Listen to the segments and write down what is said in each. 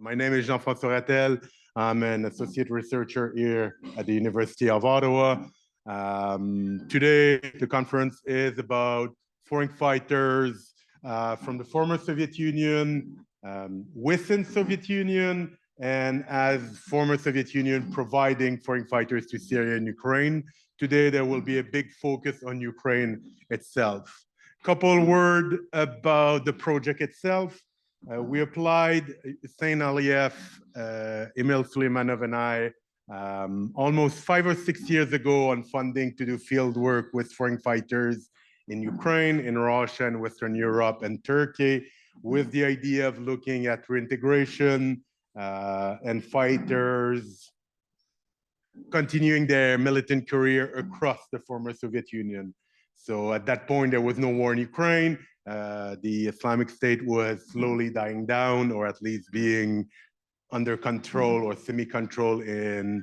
My name is Jean-François Rattel. I'm an associate researcher here at the University of Ottawa. Today, the conference is about foreign fighters from the former Soviet Union, within Soviet Union, and as former Soviet Union providing foreign fighters to Syria and Ukraine. Today, there will be a big focus on Ukraine itself. Couple word about the project itself. We applied, Sain Aliyev, Emil Suleimanov and I, almost 5 or 6 years ago on funding to do field work with foreign fighters in Ukraine, in Russia, and Western Europe and Turkey, with the idea of looking at reintegration and fighters continuing their militant career across the former Soviet Union. So at that point, there was no war in Ukraine. The Islamic State was slowly dying down, or at least being under control or semi-control in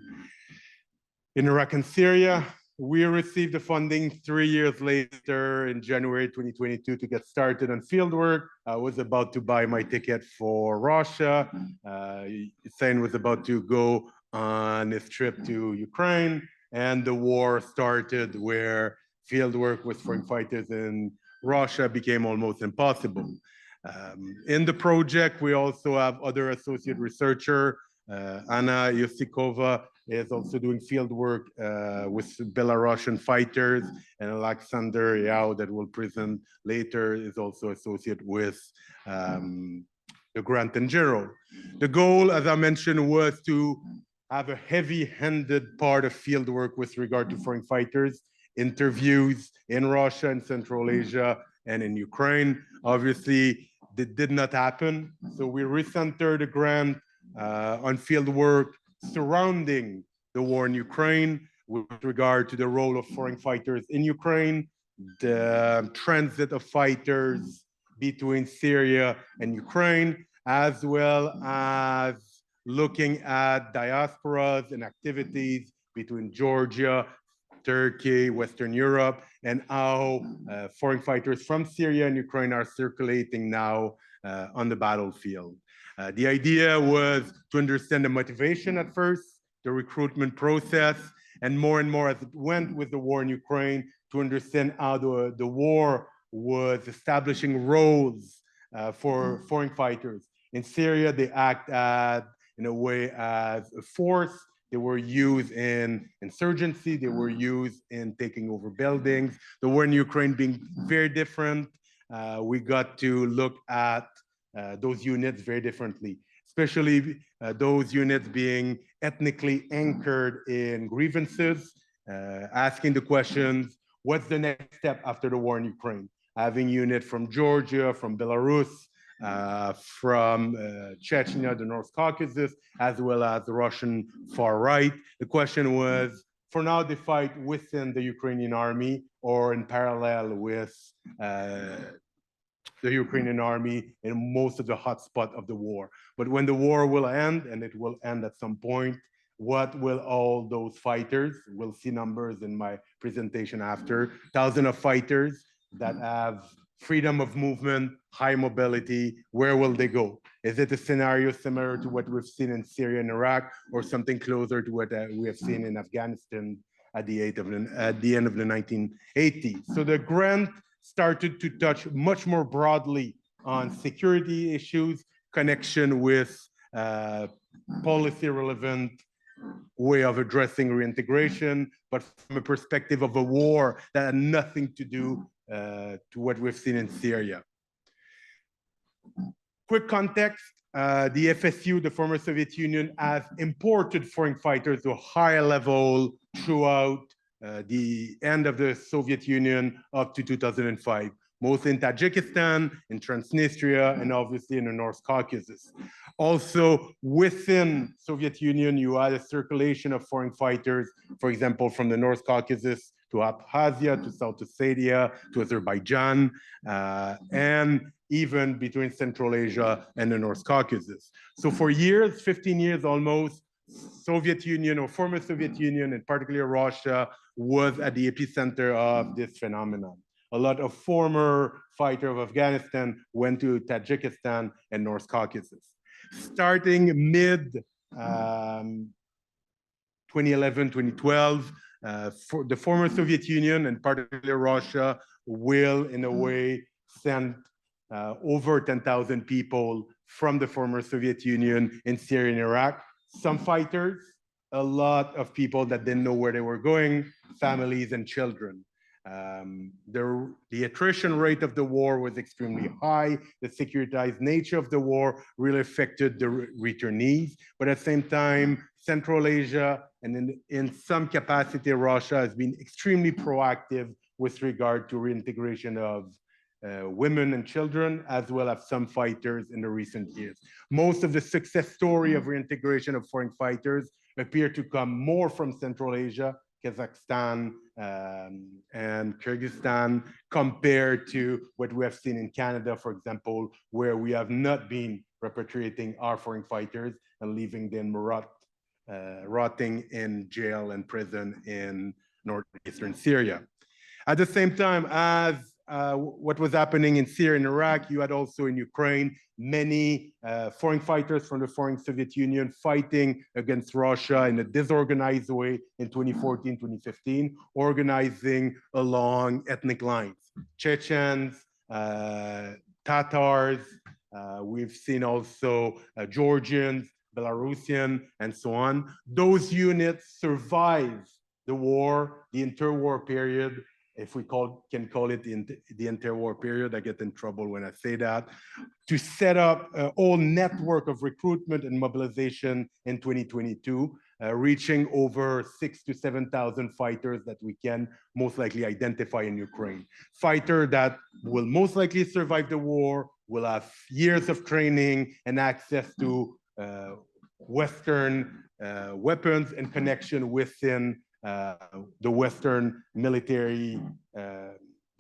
Iraq and Syria. We received the funding 3 years later in January 2022 to get started on fieldwork. I was about to buy my ticket for Russia. Sain was about to go on his trip to Ukraine, and the war started where fieldwork with foreign fighters in Russia became almost impossible. In the project, we also have other associate researcher. Anna Yosikova is also doing field work with Belarusian fighters, and Alexander Yao, that will present later, is also associate with the grant in general. The goal, as I mentioned, was to have a heavy-handed part of field work with regard to foreign fighters, interviews in Russia and Central Asia and in Ukraine. Obviously, that did not happen. So we recentered the grant on field work surrounding the war in Ukraine with regard to the role of foreign fighters in Ukraine, the transit of fighters between Syria and Ukraine, as well as looking at diasporas and activities between Georgia, Turkey, Western Europe, and how foreign fighters from Syria and Ukraine are circulating now on the battlefield. The idea was to understand the motivation at first, the recruitment process, and more as it went with the war in Ukraine, to understand how the war was establishing roles for foreign fighters. In Syria, they act in a way as a force. They were used in insurgency. They were used in taking over buildings. The war in Ukraine being very different, we got to look at those units very differently, especially those units being ethnically anchored in grievances, asking the questions, what's the next step after the war in Ukraine? Having units from Georgia, from Belarus, from Chechnya, the North Caucasus, as well as the Russian far right. The question was, for now, they fight within the Ukrainian army or in parallel with the Ukrainian army in most of the hotspot of the war. But when the war will end, and it will end at some point, what will all those fighters, we'll see numbers in my presentation after, thousands of fighters that have freedom of movement, high mobility, where will they go? Is it a scenario similar to what we've seen in Syria and Iraq, or something closer to what we have seen in Afghanistan at the end of the 1980s? So the grant started to touch much more broadly on security issues, connection with policy relevant way of addressing reintegration, but from a perspective of a war that had nothing to do to what we've seen in Syria. Quick context, the FSU, the former Soviet Union, has imported foreign fighters to a high level throughout the end of the Soviet Union up to 2005, mostly in Tajikistan, in Transnistria, and obviously in the North Caucasus. Also, within Soviet Union, you had a circulation of foreign fighters, for example, from the North Caucasus to Abkhazia, to South Ossetia, to Azerbaijan, and even between Central Asia and the North Caucasus. So for years, 15 years almost, Soviet Union or former Soviet Union, and particularly Russia, was at the epicenter of this phenomenon. A lot of former fighters of Afghanistan went to Tajikistan and North Caucasus. Starting mid 2011, 2012, for the former Soviet Union and particularly Russia will, in a way, send over 10,000 people from the former Soviet Union in Syria and Iraq. Some fighters, a lot of people that didn't know where they were going, families and children. The attrition rate of the war was extremely high. The securitized nature of the war really affected the returnees. But at the same time, Central Asia and in some capacity, Russia has been extremely proactive with regard to reintegration of women and children, as well as some fighters in the recent years. Most of the success story of reintegration of foreign fighters appear to come more from Central Asia, Kazakhstan, and Kyrgyzstan, compared to what we have seen in Canada, for example, where we have not been repatriating our foreign fighters and leaving them rotting in jail and prison in northeastern Syria. At the same time as what was happening in Syria and Iraq, you had also in Ukraine many foreign fighters from the former Soviet Union fighting against Russia in a disorganized way in 2014, 2015, organizing along ethnic lines. Chechens, Tatars, we've seen also Georgians, Belarusian, and so on. Those units survived the war, the interwar period, if we can call it the interwar period. I get in trouble when I say that, to set up a whole network of recruitment and mobilization in 2022, reaching over 6,000 to 7,000 fighters that we can most likely identify in Ukraine. Fighters that will most likely survive the war, will have years of training and access to Western weapons and connection within the Western military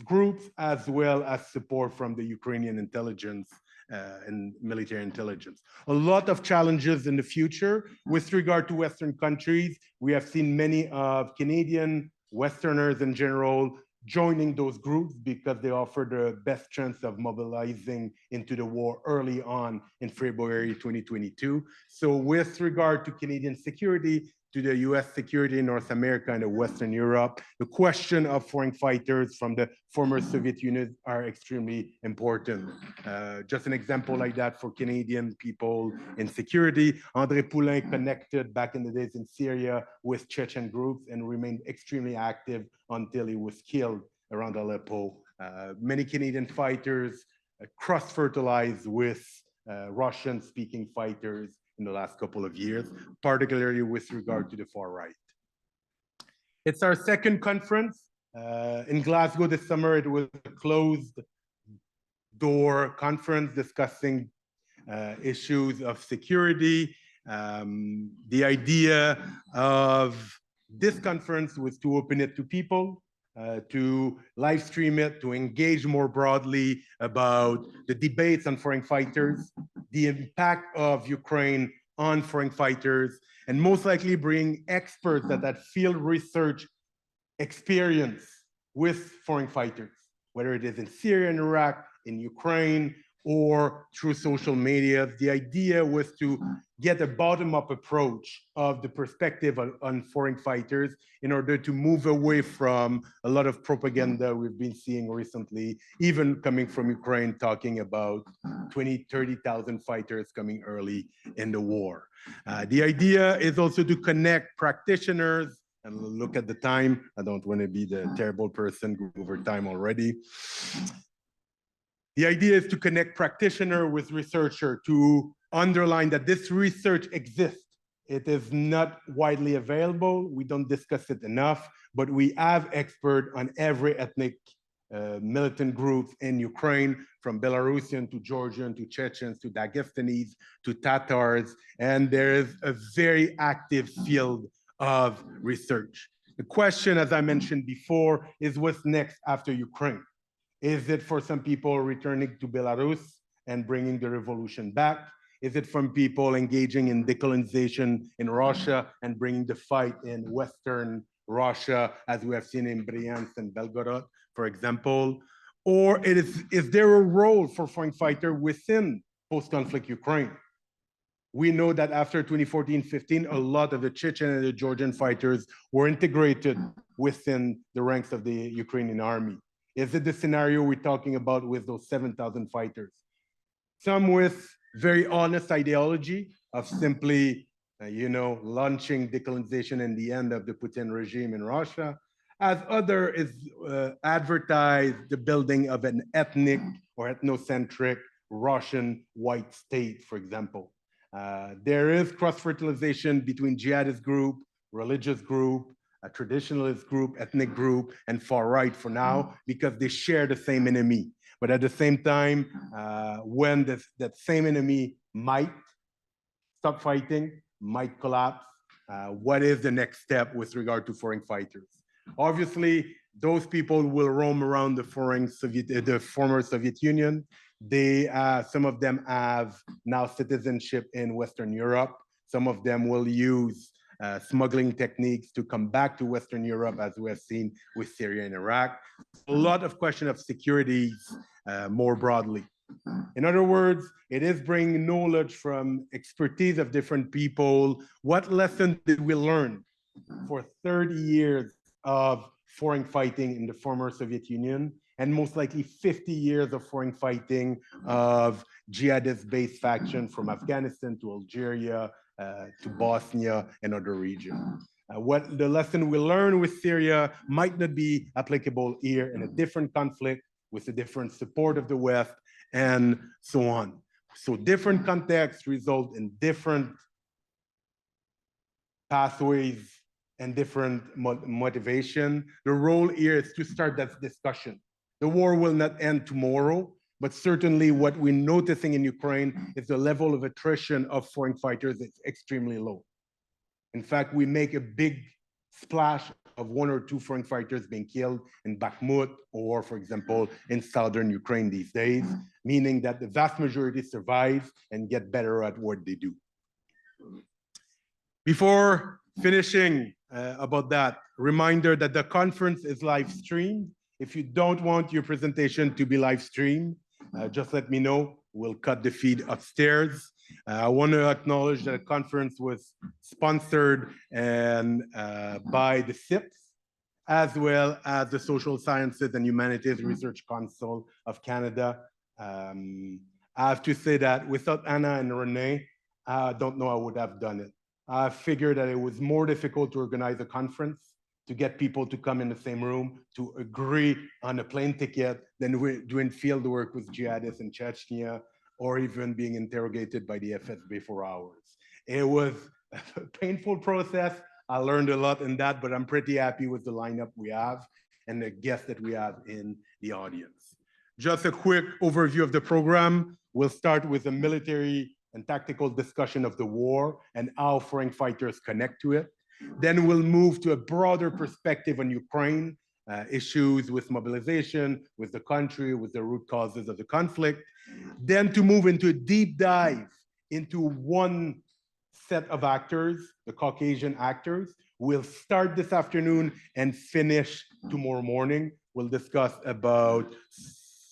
groups, as well as support from the Ukrainian intelligence and military intelligence. A lot of challenges in the future with regard to Western countries. We have seen many of Canadian Westerners in general joining those groups because they offer the best chance of mobilizing into the war early on in February 2022. So with regard to Canadian security, to the US security in North America and Western Europe, the question of foreign fighters from the former Soviet Union are extremely important. Just an example like that for Canadian people in security, André Poulain connected back in the days in Syria with Chechen groups and remained extremely active until he was killed around Aleppo. Many Canadian fighters cross-fertilized with Russian-speaking fighters in the last couple of years, particularly with regard to the far right. It's our second conference. In Glasgow this summer, it was a closed door conference discussing issues of security. The idea of this conference was to open it to people, to live stream it, to engage more broadly about the debates on foreign fighters, the impact of Ukraine on foreign fighters, and most likely bring experts that had field research experience with foreign fighters, whether it is in Syria and Iraq, in Ukraine, or through social media. The idea was to get a bottom-up approach of the perspective on foreign fighters in order to move away from a lot of propaganda we've been seeing recently, even coming from Ukraine, talking about 20, 30,000 fighters coming early in the war. The idea is also to connect practitioners, and look at the time. I don't want to be the terrible person over time already. The idea is to connect practitioner with researcher, to underline that this research exists. It is not widely available. We don't discuss it enough, but we have experts on every ethnic militant group in Ukraine, from Belarusian to Georgian to Chechens to Dagestanis to Tatars, and there is a very active field of research. The question, as I mentioned before, is what's next after Ukraine? Is it for some people returning to Belarus and bringing the revolution back? Is it from people engaging in decolonization in Russia and bringing the fight in Western Russia, as we have seen in Bryansk and Belgorod, for example? Or is there a role for foreign fighter within post-conflict Ukraine? We know that after 2014-15, a lot of the Chechen and the Georgian fighters were integrated within the ranks of the Ukrainian army. Is it the scenario we're talking about with those 7,000 fighters? Some with very honest ideology of simply, launching decolonization and the end of the Putin regime in Russia, as other is advertised the building of an ethnic or ethnocentric Russian white state, for example. There is cross-fertilization between jihadist group, religious group, a traditionalist group, ethnic group, and far right for now, because they share the same enemy. But at the same time, when that same enemy might stop fighting, might collapse, what is the next step with regard to foreign fighters? Obviously, those people will roam around the former Soviet Union. Some of them have now citizenship in Western Europe. Some of them will use smuggling techniques to come back to Western Europe, as we have seen with Syria and Iraq. A lot of question of securities more broadly. In other words, it is bringing knowledge from expertise of different people. What lesson did we learn for 30 years of foreign fighting in the former Soviet Union, and most likely 50 years of foreign fighting of jihadist-based factions from Afghanistan to Algeria, to Bosnia and other regions? What the lesson we learned with Syria might not be applicable here in a different conflict with a different support of the West, and so on. So different contexts result in different pathways and different motivation. The role here is to start that discussion. The war will not end tomorrow, but certainly what we're noticing in Ukraine is the level of attrition of foreign fighters is extremely low. In fact, we make a big splash of 1 or 2 foreign fighters being killed in Bakhmut or, for example, in southern Ukraine these days, meaning that the vast majority survive and get better at what they do. Before finishing about that, reminder that the conference is live streamed. If you don't want your presentation to be live streamed, just let me know. We'll cut the feed upstairs. I want to acknowledge that the conference was sponsored and by the CIPS, as well as the Social Sciences and Humanities Research Council of Canada. I have to say that without Anna and Renee, I don't know I would have done it. I figured that it was more difficult to organize a conference, to get people to come in the same room, to agree on a plane ticket, than doing field work with jihadists in Chechnya, or even being interrogated by the FSB for hours. It was a painful process. I learned a lot in that, but I'm pretty happy with the lineup we have and the guests that we have in the audience. Just a quick overview of the program. We'll start with a military and tactical discussion of the war and how foreign fighters connect to it. Then we'll move to a broader perspective on Ukraine, issues with mobilization, with the country, with the root causes of the conflict. Then to move into a deep dive into one set of actors, the Caucasian actors. We'll start this afternoon and finish tomorrow morning. We'll discuss about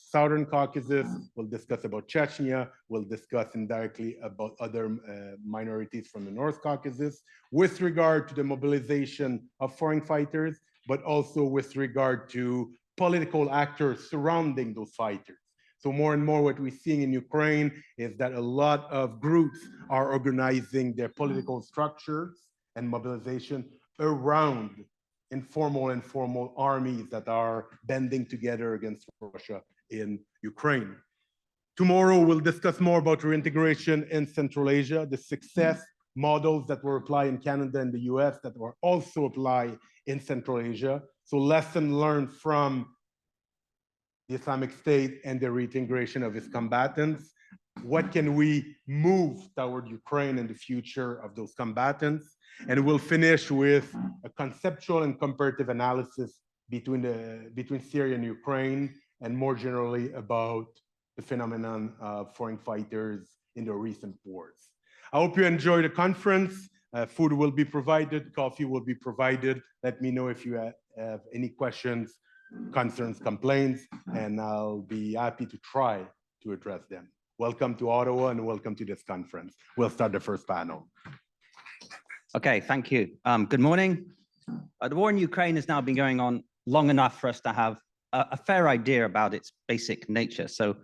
Southern Caucasus, we'll discuss about Chechnya, we'll discuss indirectly about other minorities from the North Caucasus with regard to the mobilization of foreign fighters, but also with regard to political actors surrounding those fighters. So more and more what we're seeing in Ukraine is that a lot of groups are organizing their political structures and mobilization around informal and formal armies that are banding together against Russia in Ukraine. Tomorrow, we'll discuss more about reintegration in Central Asia, the success models that were applied in Canada and the US that were also applied in Central Asia. So lesson learned from the Islamic State and the reintegration of its combatants. What can we move toward Ukraine in the future of those combatants? And we'll finish with a conceptual and comparative analysis between Syria and Ukraine, and more generally about the phenomenon of foreign fighters in the recent wars. I hope you enjoy the conference. Food will be provided, coffee will be provided. Let me know if you have any questions, concerns, complaints, and I'll be happy to try to address them. welcome to Ottawa and welcome to this conference. We'll start the first panel. Okay, thank you. Good morning. The war in Ukraine has now been going on long enough for us to have a fair idea about its basic nature. So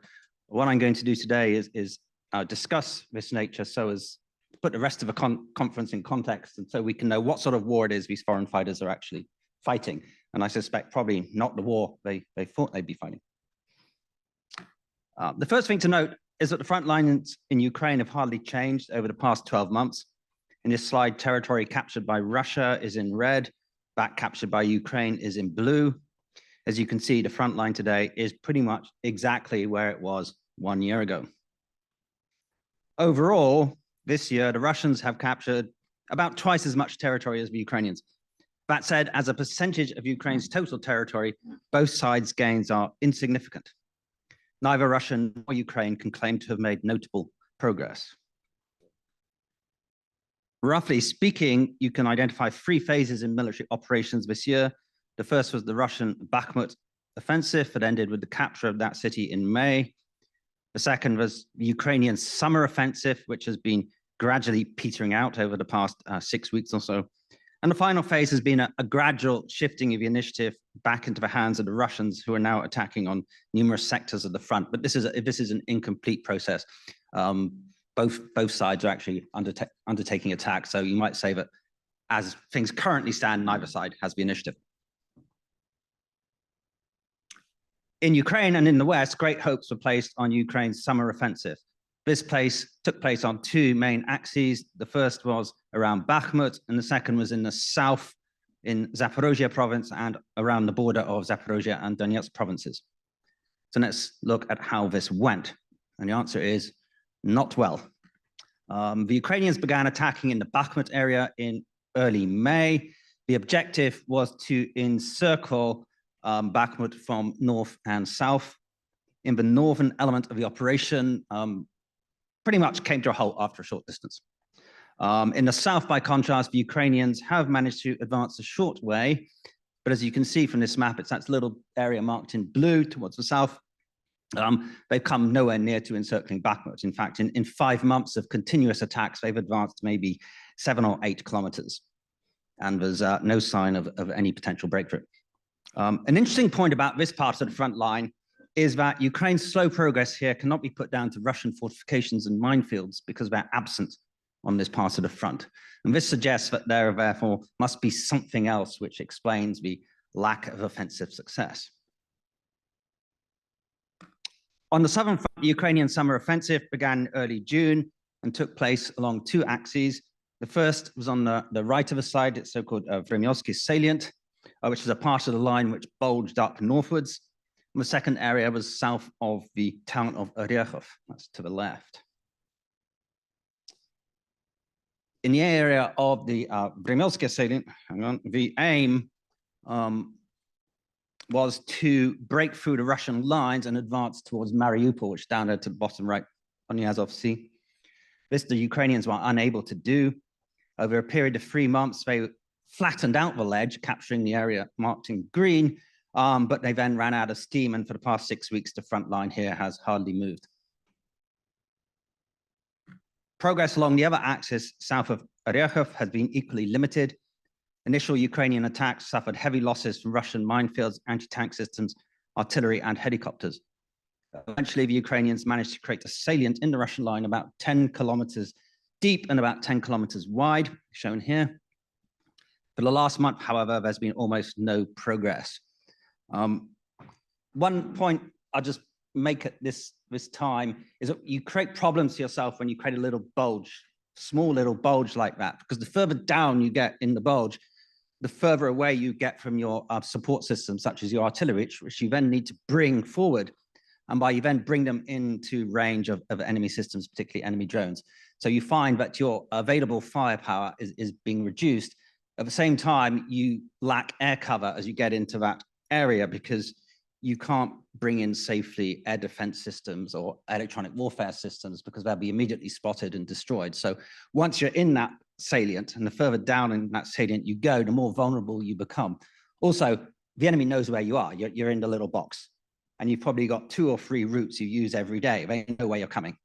what I'm going to do today is discuss this nature so as to put the rest of the conference in context, and so we can know what sort of war it is these foreign fighters are actually fighting. And I suspect probably not the war they thought they'd be fighting. The first thing to note is that the front lines in Ukraine have hardly changed over the past 12 months. In this slide, territory captured by Russia is in red, back captured by Ukraine is in blue. As you can see, the front line today is pretty much exactly where it was 1 year ago. Overall, this year, the Russians have captured about twice as much territory as the Ukrainians. That said, as a percentage of Ukraine's total territory, both sides' gains are insignificant. Neither Russia nor Ukraine can claim to have made notable progress. Roughly speaking, you can identify 3 phases in military operations this year. The first was the Russian Bakhmut offensive that ended with the capture of that city in May. The second was the Ukrainian summer offensive, which has been gradually petering out over the past 6 weeks or so. And the final phase has been a gradual shifting of the initiative back into the hands of the Russians, who are now attacking on numerous sectors of the front. But this is an incomplete process. Both sides are actually undertaking attacks. So you might say that as things currently stand, neither side has the initiative. In Ukraine and in the West, great hopes were placed on Ukraine's summer offensive. This took place on 2 main axes. The first was around Bakhmut, and the second was in the south in Zaporozhye province and around the border of Zaporozhye and Donetsk provinces. So let's look at how this went. And the answer is not well. The Ukrainians began attacking in the Bakhmut area in early May. The objective was to encircle Bakhmut from north and south. In the northern element of the operation, pretty much came to a halt after a short distance. In the south, by contrast, the Ukrainians have managed to advance a short way, but as you can see from this map, it's that little area marked in blue towards the south. They've come nowhere near to encircling Bakhmut. In fact, in 5 months of continuous attacks, they've advanced maybe 7 or 8 kilometers, and there's no sign of any potential breakthrough. An interesting point about this part of the front line is that Ukraine's slow progress here cannot be put down to Russian fortifications and minefields because they're absent on this part of the front. And this suggests that there therefore must be something else which explains the lack of offensive success. On the southern front, the Ukrainian summer offensive began in early June and took place along 2 axes. The first was on the right of the side, it's so-called Vremelsky salient, which is a part of the line which bulged up northwards. And the second area was south of the town of Orykhov, that's to the left. In the area of the Vremelsky salient, the aim was to break through the Russian lines and advance towards Mariupol, which is down there to the bottom right on the Azov Sea. This the Ukrainians were unable to do. Over a period of 3 months, they flattened out the ledge, capturing the area marked in green, but they then ran out of steam, and for the past 6 weeks, the front line here has hardly moved. Progress along the other axis, south of Orykhov, has been equally limited. Initial Ukrainian attacks suffered heavy losses from Russian minefields, anti-tank systems, artillery, and helicopters. Eventually, the Ukrainians managed to create a salient in the Russian line about 10 kilometers deep and about 10 kilometers wide, shown here. For the last month, however, there's been almost no progress. One point I'll just make at this time is that you create problems to yourself when you create a little bulge, small little bulge like that, because the further down you get in the bulge, the further away you get from your support systems, such as your artillery, which you then need to bring forward. And by you then bring them into range of enemy systems, particularly enemy drones. So you find that your available firepower is being reduced. At the same time, you lack air cover as you get into that area because you can't bring in safely air defense systems or electronic warfare systems because they'll be immediately spotted and destroyed. So once you're in that salient, and the further down in that salient you go, the more vulnerable you become. Also, the enemy knows where you are. You're in the little box, and you've probably got 2 or 3 routes you use every day. They know where you're coming.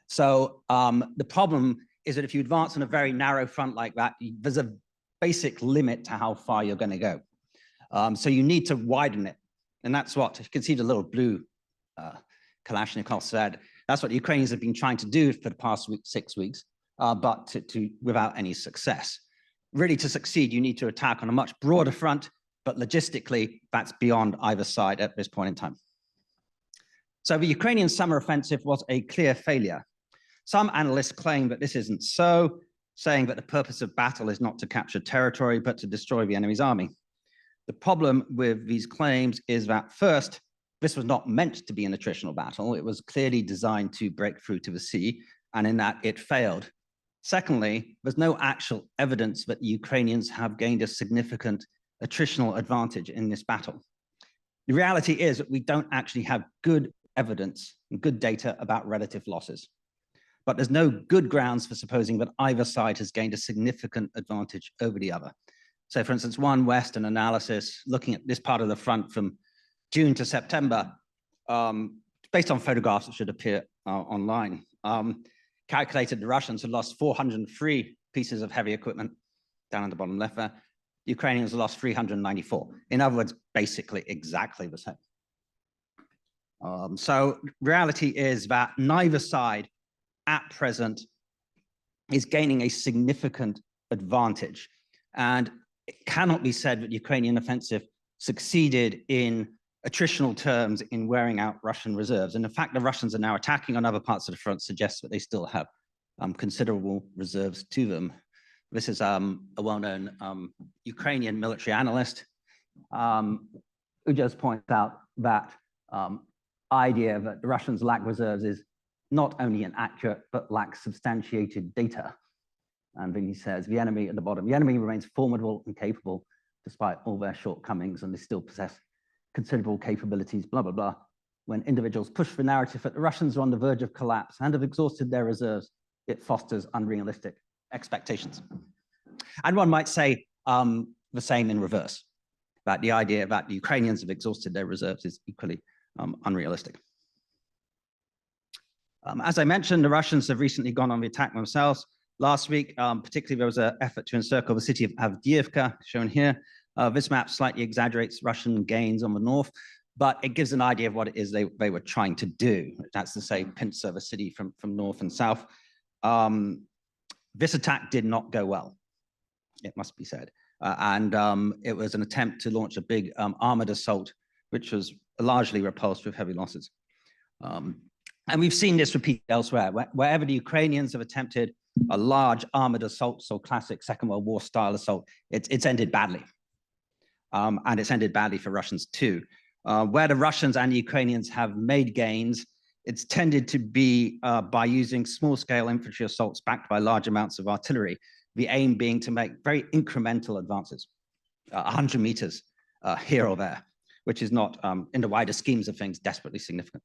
So the problem is that if you advance on a very narrow front like that, there's a basic limit to how far you're going to go. So you need to widen it. And that's what, you can see the little blue Kalashnikov said, that's what the Ukrainians have been trying to do for the past 6 weeks, but without any success. Really, to succeed, you need to attack on a much broader front, but logistically, that's beyond either side at this point in time. So the Ukrainian summer offensive was a clear failure. Some analysts claim that this isn't so, saying that the purpose of battle is not to capture territory, but to destroy the enemy's army. The problem with these claims is that first, this was not meant to be an attritional battle. It was clearly designed to break through to the sea, and in that it failed. Secondly, there's no actual evidence that the Ukrainians have gained a significant attritional advantage in this battle. The reality is that we don't actually have good evidence and good data about relative losses. But there's no good grounds for supposing that either side has gained a significant advantage over the other. So for instance, one Western analysis looking at this part of the front from June to September, based on photographs that should appear online, calculated the Russians had lost 403 pieces of heavy equipment down in the bottom left there. The Ukrainians lost 394. In other words, basically exactly the same. So reality is that neither side at present is gaining a significant advantage. And it cannot be said that the Ukrainian offensive succeeded in attritional terms in wearing out Russian reserves. And the fact that Russians are now attacking on other parts of the front suggests that they still have considerable reserves to them. This is a well-known Ukrainian military analyst who just points out that idea that the Russians lack reserves is not only inaccurate, but lacks substantiated data. And then he says, the enemy at the bottom, the enemy remains formidable and capable despite all their shortcomings, and they still possess considerable capabilities, blah, blah, blah. When individuals push the narrative that the Russians are on the verge of collapse and have exhausted their reserves, it fosters unrealistic expectations. And one might say the same in reverse, that the idea that the Ukrainians have exhausted their reserves is equally unrealistic. As I mentioned, the Russians have recently gone on the attack themselves. Last week, particularly, there was an effort to encircle the city of Avdiivka, shown here. This map slightly exaggerates Russian gains on the north, but it gives an idea of what it is they were trying to do. That's to say, pinch the city from north and south. This attack did not go well, it must be said. It was an attempt to launch a big armored assault, which was largely repulsed with heavy losses. And we've seen this repeated elsewhere. Wherever the Ukrainians have attempted a large armored assault, so classic Second World War style assault, it's ended badly. And it's ended badly for Russians too. Where the Russians and the Ukrainians have made gains, it's tended to be by using small-scale infantry assaults backed by large amounts of artillery, the aim being to make very incremental advances, 100 meters here or there, which is not, in the wider schemes of things, desperately significant.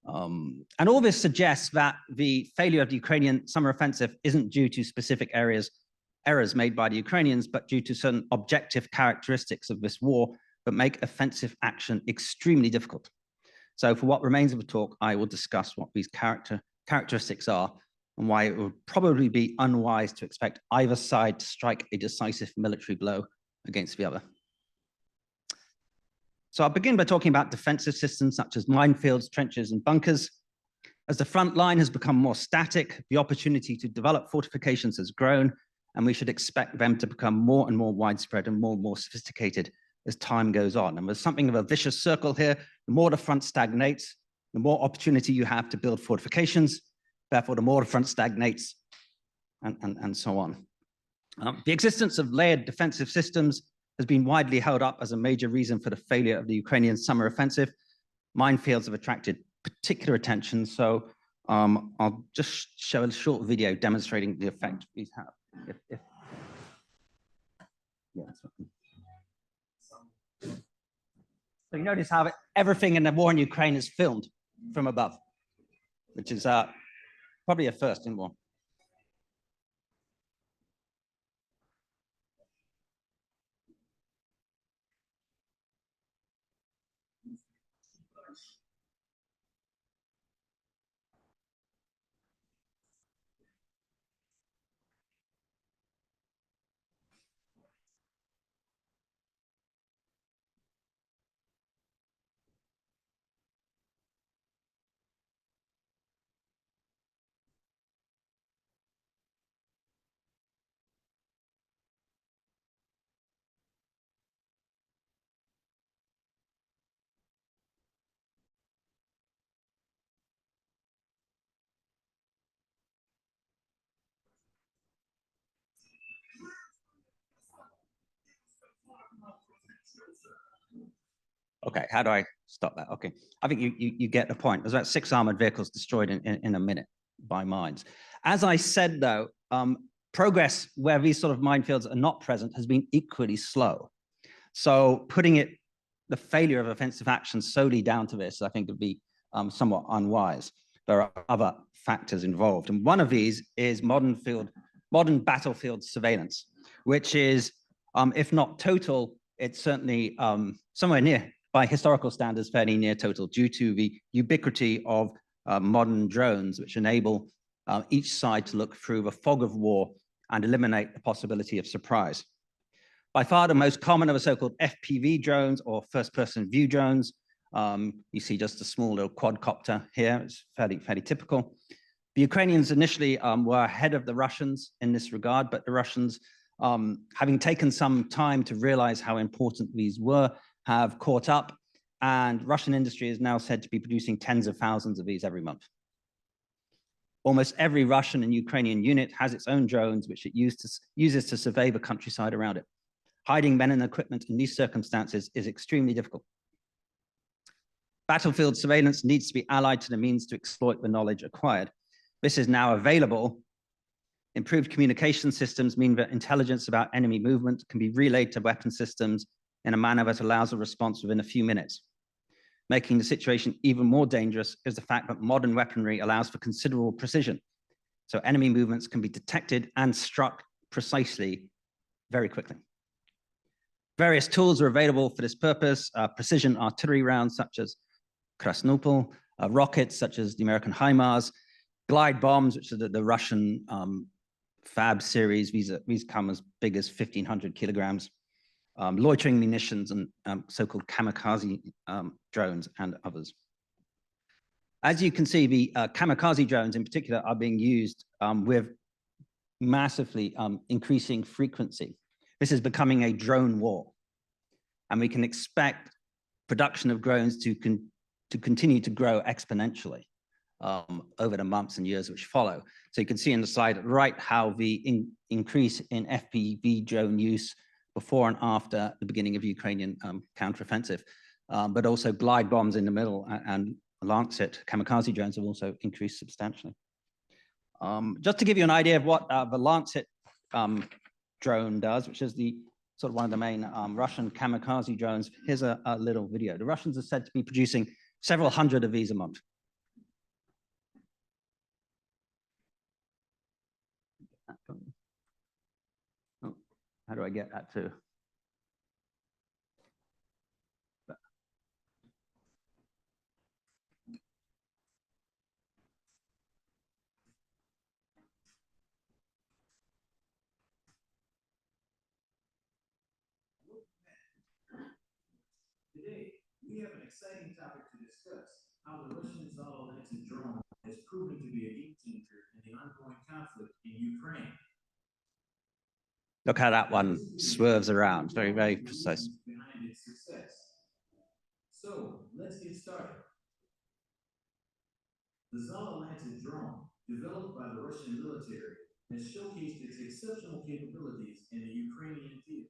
And all this suggests that the failure of the Ukrainian summer offensive isn't due to specific errors made by the Ukrainians, but due to certain objective characteristics of this war that make offensive action extremely difficult. So for what remains of the talk, I will discuss what these characteristics are and why it would probably be unwise to expect either side to strike a decisive military blow against the other. So I'll begin by talking about defensive systems such as minefields, trenches, and bunkers. As the front line has become more static, the opportunity to develop fortifications has grown, and we should expect them to become more and more widespread and more sophisticated as time goes on. And there's something of a vicious circle here. The more the front stagnates, the more opportunity you have to build fortifications. Therefore, the more the front stagnates, and so on. The existence of layered defensive systems has been widely held up as a major reason for the failure of the Ukrainian summer offensive. Minefields have attracted particular attention, so I'll just show a short video demonstrating the effect these have. So you notice how everything in the war in Ukraine is filmed from above, which is probably a first in war. Okay, how do I stop that? Okay, I think you get the point. There's about 6 armored vehicles destroyed in a minute by mines. As I said, though, progress where these sort of minefields are not present has been equally slow. So putting the failure of offensive action solely down to this, I think, would be somewhat unwise. There are other factors involved, and one of these is modern battlefield surveillance, which is, if not total, it's certainly somewhere near, by historical standards, fairly near total, due to the ubiquity of modern drones, which enable each side to look through the fog of war and eliminate the possibility of surprise. By far the most common of the so-called FPV drones, or first-person view drones. You see just a small little quadcopter here. It's fairly typical. The Ukrainians initially were ahead of the Russians in this regard, but the Russians, having taken some time to realize how important these were, have caught up, and Russian industry is now said to be producing tens of thousands of these every month. Almost every Russian and Ukrainian unit has its own drones, which it uses to survey the countryside around it. Hiding men and equipment in these circumstances is extremely difficult. Battlefield surveillance needs to be allied to the means to exploit the knowledge acquired. This is now available. Improved communication systems mean that intelligence about enemy movement can be relayed to weapon systems in a manner that allows a response within a few minutes. Making the situation even more dangerous is the fact that modern weaponry allows for considerable precision. So enemy movements can be detected and struck precisely very quickly. Various tools are available for this purpose. Precision artillery rounds such as Krasnopol, rockets such as the American HIMARS, glide bombs, which are the Russian Fab series. These come as big as 1,500 kilograms. Loitering munitions and so-called kamikaze drones and others. As you can see, the kamikaze drones in particular are being used with massively increasing frequency. This is becoming a drone war, and we can expect production of drones to continue to grow exponentially over the months and years which follow. So you can see in the slide right how the increase in FPV drone use before and after the beginning of Ukrainian counteroffensive, but also glide bombs in the middle and Lancet kamikaze drones have also increased substantially. Just to give you an idea of what the Lancet drone does, which is the sort of one of the main Russian kamikaze drones, here's a little video. The Russians are said to be producing several hundred of these a month. Oh, how do I get that to? Today, we have an exciting topic to discuss: how the Russian Lancet drone has proven to be a game changer in the ongoing conflict in Ukraine. Look how that one swerves around. Very precise. Behind its success. So let's get started. The Lancet drone, developed by the Russian military, has showcased its exceptional capabilities in the Ukrainian field.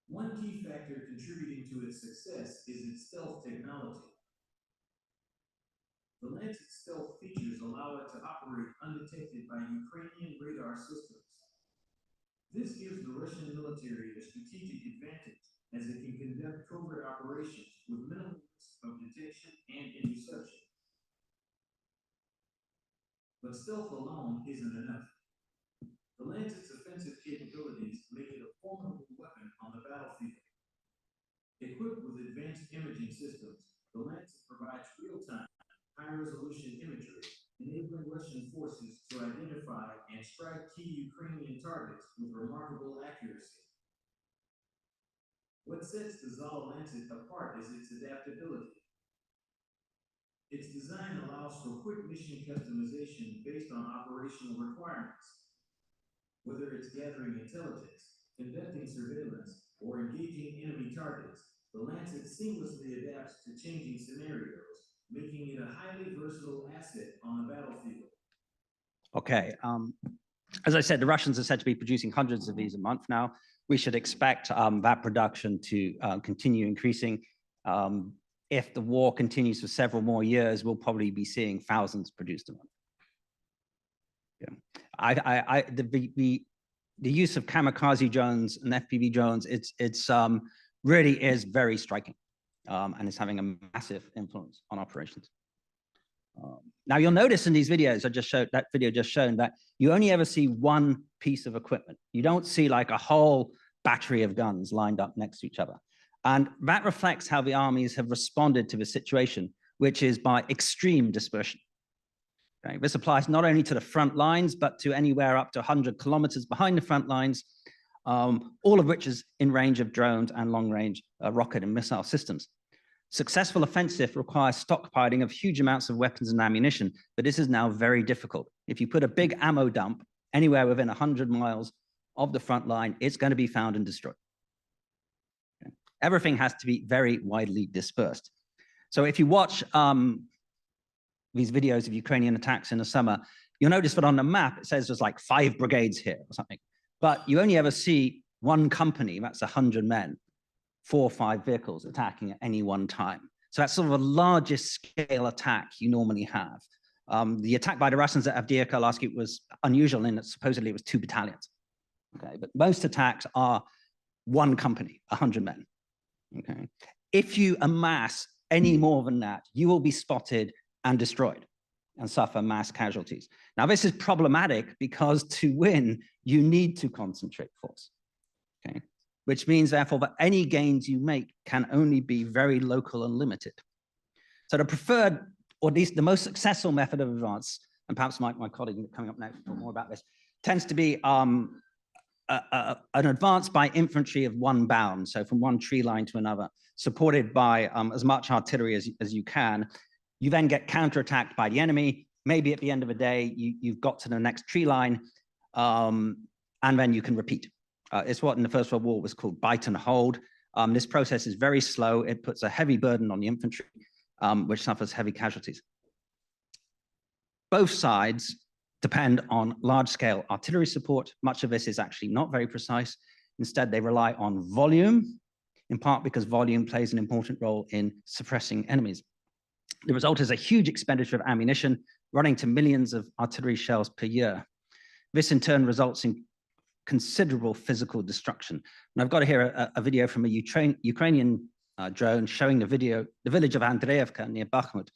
One key factor contributing to its success is its stealth technology. The Lancet stealth features allow it to operate undetected by Ukrainian radar systems. This gives the Russian military a strategic advantage, as it can conduct covert operations with minimal risk of detection and interception. But stealth alone isn't enough. The Lancet's offensive capabilities make it a formidable weapon on the battlefield. Equipped with advanced imaging systems, the Lancet provides real-time, high-resolution imagery, enabling Russian forces to identify and strike key Ukrainian targets with remarkable accuracy. What sets the Lancet apart is its adaptability. Its design allows for quick mission customization based on operational requirements. Whether it's gathering intelligence, conducting surveillance, or engaging enemy targets, the Lancet seamlessly adapts to changing scenarios, making it a highly versatile asset on the battlefield. Okay, as I said, the Russians are said to be producing hundreds of these a month now. we should expect that production to continue increasing. If the war continues for several more years, we'll probably be seeing thousands produced a month. Yeah. The use of kamikaze drones and FPV drones, it's really is very striking, and it's having a massive influence on operations. Now you'll notice in these videos that video just shown that you only ever see one piece of equipment. You don't see like a whole battery of guns lined up next to each other. And that reflects how the armies have responded to the situation, which is by extreme dispersion. Okay? This applies not only to the front lines, but to anywhere up to 100 kilometers behind the front lines, all of which is in range of drones and long-range rocket and missile systems. Successful offensive requires stockpiling of huge amounts of weapons and ammunition, but this is now very difficult. If you put a big ammo dump anywhere within 100 miles of the front line, it's going to be found and destroyed. Okay? Everything has to be very widely dispersed. So if you watch these videos of Ukrainian attacks in the summer, you'll notice that on the map, it says there's like 5 brigades here or something, but you only ever see one company, that's 100 men, 4 or 5 vehicles attacking at any one time. So that's sort of the largest scale attack you normally have. The attack by the Russians at Avdiivka last week was unusual in that supposedly it was 2 battalions. Okay, but most attacks are one company, 100 men. Okay, if you amass any more than that, you will be spotted and destroyed and suffer mass casualties. Now, this is problematic because to win, you need to concentrate force. Okay, which means therefore that any gains you make can only be very local and limited. So the preferred, or at least the most successful method of advance, and perhaps my colleague coming up next will talk more about this, tends to be an advance by infantry of one bound, so from one tree line to another, supported by as much artillery as you can. You then get counterattacked by the enemy. Maybe at the end of the day, you've got to the next tree line, and then you can repeat. It's what in the First World War was called bite and hold. This process is very slow. It puts a heavy burden on the infantry, which suffers heavy casualties. Both sides depend on large-scale artillery support. Much of this is actually not very precise. Instead, they rely on volume, in part because volume plays an important role in suppressing enemies. The result is a huge expenditure of ammunition, running to millions of artillery shells per year. This in turn results in considerable physical destruction. And I've got here a video from a Ukrainian drone showing the village of Andreevka near Bakhmut,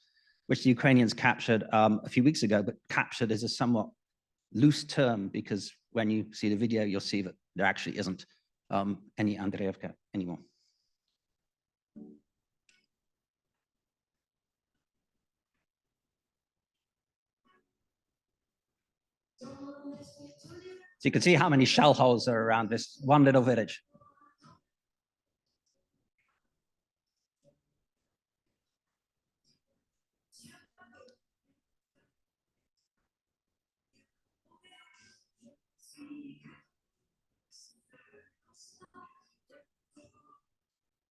which the Ukrainians captured a few weeks ago, but captured is a somewhat loose term because when you see the video, you'll see that there actually isn't any Andreevka anymore. So you can see how many shell holes are around this one little village.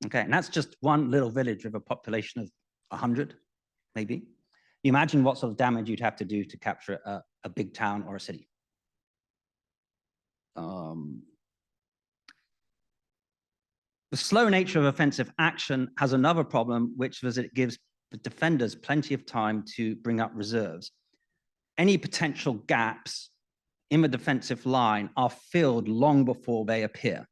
Okay, and that's just one little village with a population of 100, maybe. You imagine what sort of damage you'd have to do to capture a big town or a city. The slow nature of offensive action has another problem, which is it gives the defenders plenty of time to bring up reserves. Any potential gaps in the defensive line are filled long before they appear.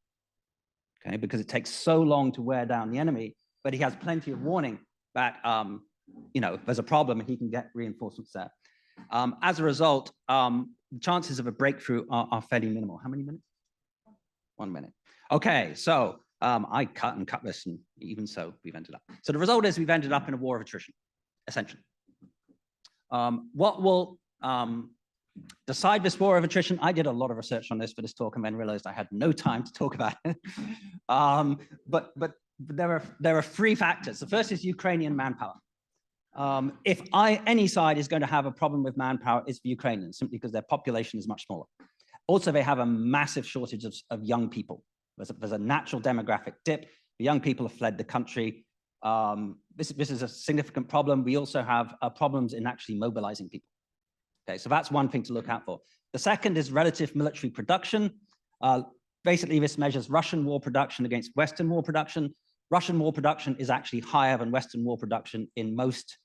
Okay, because it takes so long to wear down the enemy, but he has plenty of warning that you know, there's a problem and he can get reinforcements there. As a result, the chances of a breakthrough are fairly minimal. How many minutes? 1 minute. Okay, so I cut this, and even so, we've ended up. So the result is we've ended up in a war of attrition, essentially. What will decide this war of attrition? I did a lot of research on this for this talk and then realized I had no time to talk about it. But there are 3 factors. The first is Ukrainian manpower. If any side is going to have a problem with manpower, it's the Ukrainians, simply because their population is much smaller. Also, they have a massive shortage of young people. There's a natural demographic dip. The young people have fled the country. This is a significant problem. We also have problems in actually mobilizing people. Okay, so that's one thing to look out for. The second is relative military production. basically this measures Russian war production against Western war production. Russian war production is actually higher than Western war production in most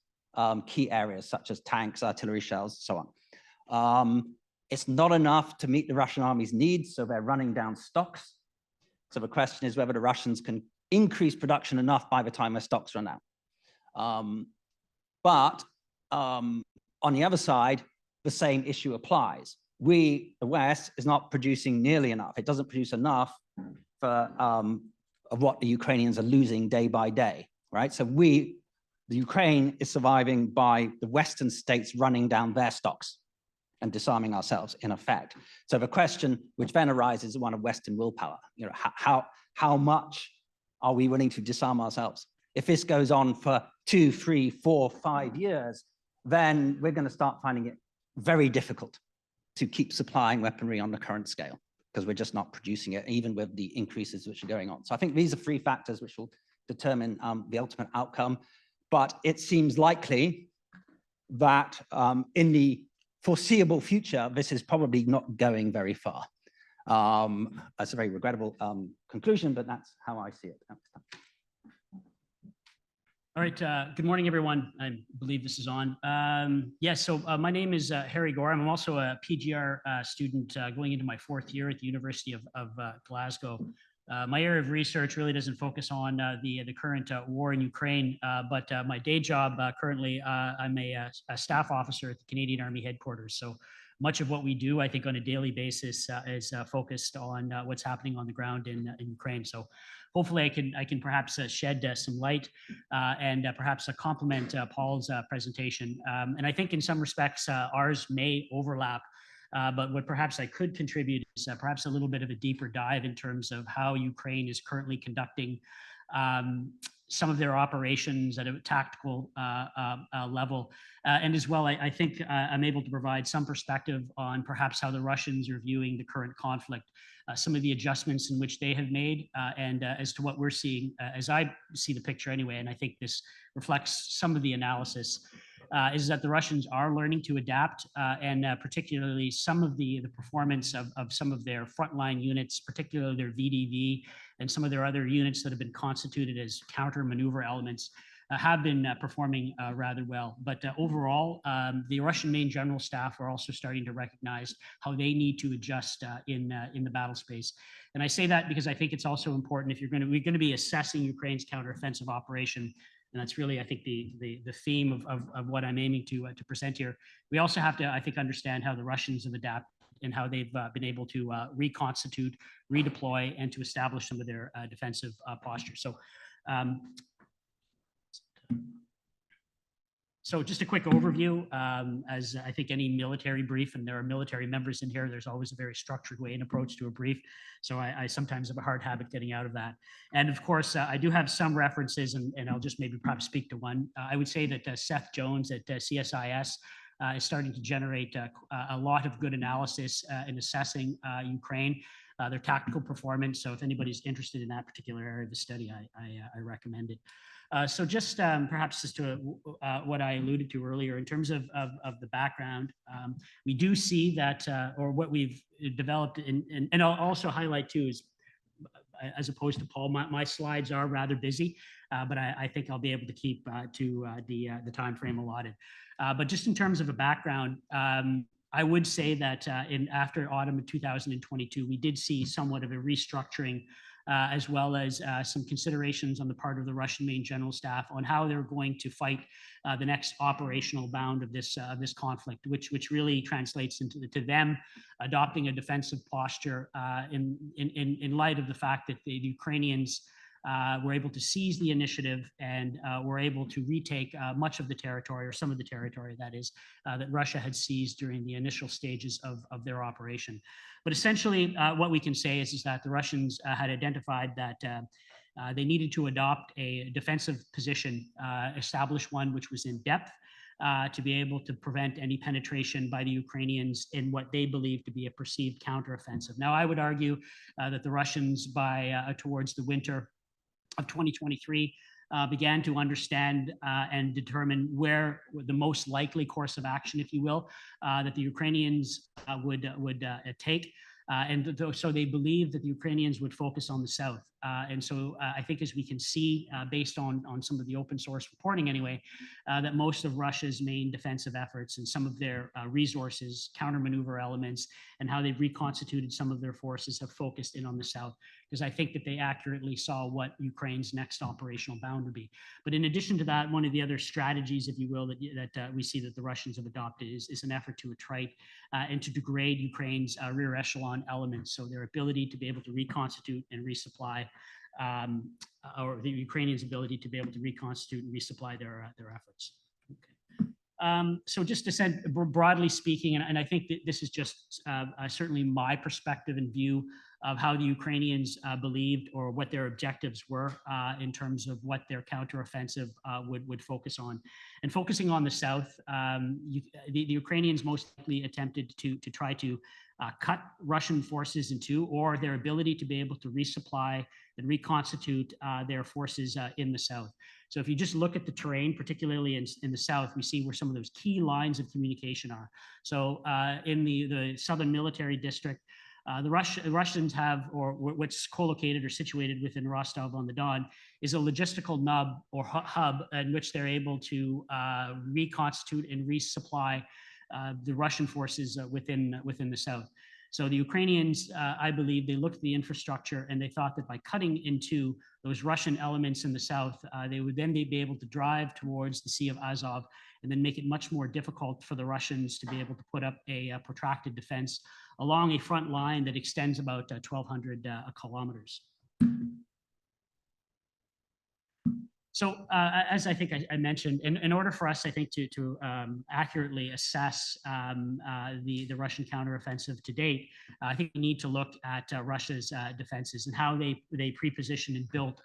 key areas, such as tanks, artillery shells, so on. It's not enough to meet the Russian army's needs, so they're running down stocks. So the question is whether the Russians can increase production enough by the time their stocks run out. But on the other side, the same issue applies. We, the West, is not producing nearly enough. It doesn't produce enough for of what the Ukrainians are losing day by day, right? So the Ukraine is surviving by the Western states running down their stocks and disarming ourselves, in effect. So the question which then arises is one of Western willpower. You know, how much are we willing to disarm ourselves? If this goes on for 2, 3, 4, 5 years, then we're going to start finding it very difficult to keep supplying weaponry on the current scale, because we're just not producing it, even with the increases which are going on. So I think these are 3 factors which will determine the ultimate outcome. But it seems likely that in the foreseeable future, this is probably not going very far. That's a very regrettable conclusion, but that's how I see it. All right, good morning, everyone. I believe this is on. So my name is Harry Gorham. I'm also a PGR student going into my 4th year at the University of Glasgow. My area of research really doesn't focus on the current war in Ukraine, but my day job currently, I'm a staff officer at the Canadian Army headquarters. So much of what we do, I think, on a daily basis is focused on what's happening on the ground in Ukraine. So hopefully I can perhaps shed some light and perhaps complement Paul's presentation. And I think in some respects, ours may overlap. But what perhaps I could contribute is perhaps a little bit of a deeper dive in terms of how Ukraine is currently conducting some of their operations at a tactical level. And as well, I think I'm able to provide some perspective on perhaps how the Russians are viewing the current conflict, some of the adjustments in which they have made, and as to what we're seeing, as I see the picture anyway, and I think this reflects some of the analysis, is that the Russians are learning to adapt, and particularly some of the performance of some of their frontline units, particularly their VDV and some of their other units that have been constituted as counter maneuver elements, have been performing rather well. But overall, the Russian main general staff are also starting to recognize how they need to adjust in the battle space. And I say that because I think it's also important if we're going to be assessing Ukraine's counteroffensive operation. And that's really, I think, the theme of what I'm aiming to present here. We also have to, I think, understand how the Russians have adapted and how they've been able to reconstitute, redeploy, and to establish some of their defensive posture. So just a quick overview, as I think any military brief, and there are military members in here, there's always a very structured way and approach to a brief. So I sometimes have a hard habit getting out of that. And of course, I do have some references, and I'll just maybe perhaps speak to one. I would say that Seth Jones at CSIS is starting to generate a lot of good analysis in assessing Ukraine, their tactical performance. So if anybody's interested in that particular area of the study, I recommend it. So just perhaps as to what I alluded to earlier in terms of the background, we do see that, or what we've developed, and I'll also highlight too is, as opposed to Paul, my slides are rather busy, but I think I'll be able to keep to the time frame allotted. But just in terms of a background, I would say that after autumn of 2022, we did see somewhat of a restructuring, as well as some considerations on the part of the Russian main general staff on how they're going to fight the next operational bound of this conflict, which really translates into them adopting a defensive posture in light of the fact that the Ukrainians were able to seize the initiative and were able to retake much of the territory, or some of the territory, that is, that Russia had seized during the initial stages of their operation. But essentially, what we can say is that the Russians had identified that they needed to adopt a defensive position, establish one which was in depth, to be able to prevent any penetration by the Ukrainians in what they believe to be a perceived counteroffensive. Now, I would argue that the Russians, towards the winter of 2023, began to understand and determine where the most likely course of action, if you will, that the Ukrainians would take. So they believed that the Ukrainians would focus on the south. I think, as we can see, based on some of the open source reporting anyway, that most of Russia's main defensive efforts and some of their resources, counter-maneuver elements, and how they've reconstituted some of their forces have focused in on the south, because I think that they accurately saw what Ukraine's next operational bound would be. But in addition to that, one of the other strategies, if you will, that we see that the Russians have adopted is an effort to attrite and to degrade Ukraine's rear echelon elements. So their ability to be able to reconstitute and resupply, or the Ukrainians' ability to be able to reconstitute and resupply their efforts. Okay. So just to say, broadly speaking, and I think that this is just certainly my perspective and view of how the Ukrainians believed, or what their objectives were in terms of what their counteroffensive would focus on. And focusing on the south, the Ukrainians most likely attempted to try to cut Russian forces in two, or their ability to be able to resupply and reconstitute their forces in the south. So if you just look at the terrain, particularly in the south, we see where some of those key lines of communication are. So in the southern military district, the Russians have, or what's co-located or situated within Rostov-on-the-Don, is a logistical nub or hub in which they're able to reconstitute and resupply the Russian forces within the south. So the Ukrainians, I believe, they looked at the infrastructure and they thought that by cutting into those Russian elements in the south, they would then be able to drive towards the Sea of Azov and then make it much more difficult for the Russians to be able to put up a protracted defense along a front line that extends about 1,200 kilometers. So as I think I mentioned, in order for us, I think, to accurately assess the Russian counteroffensive to date, I think we need to look at Russia's defenses and how they pre-positioned and built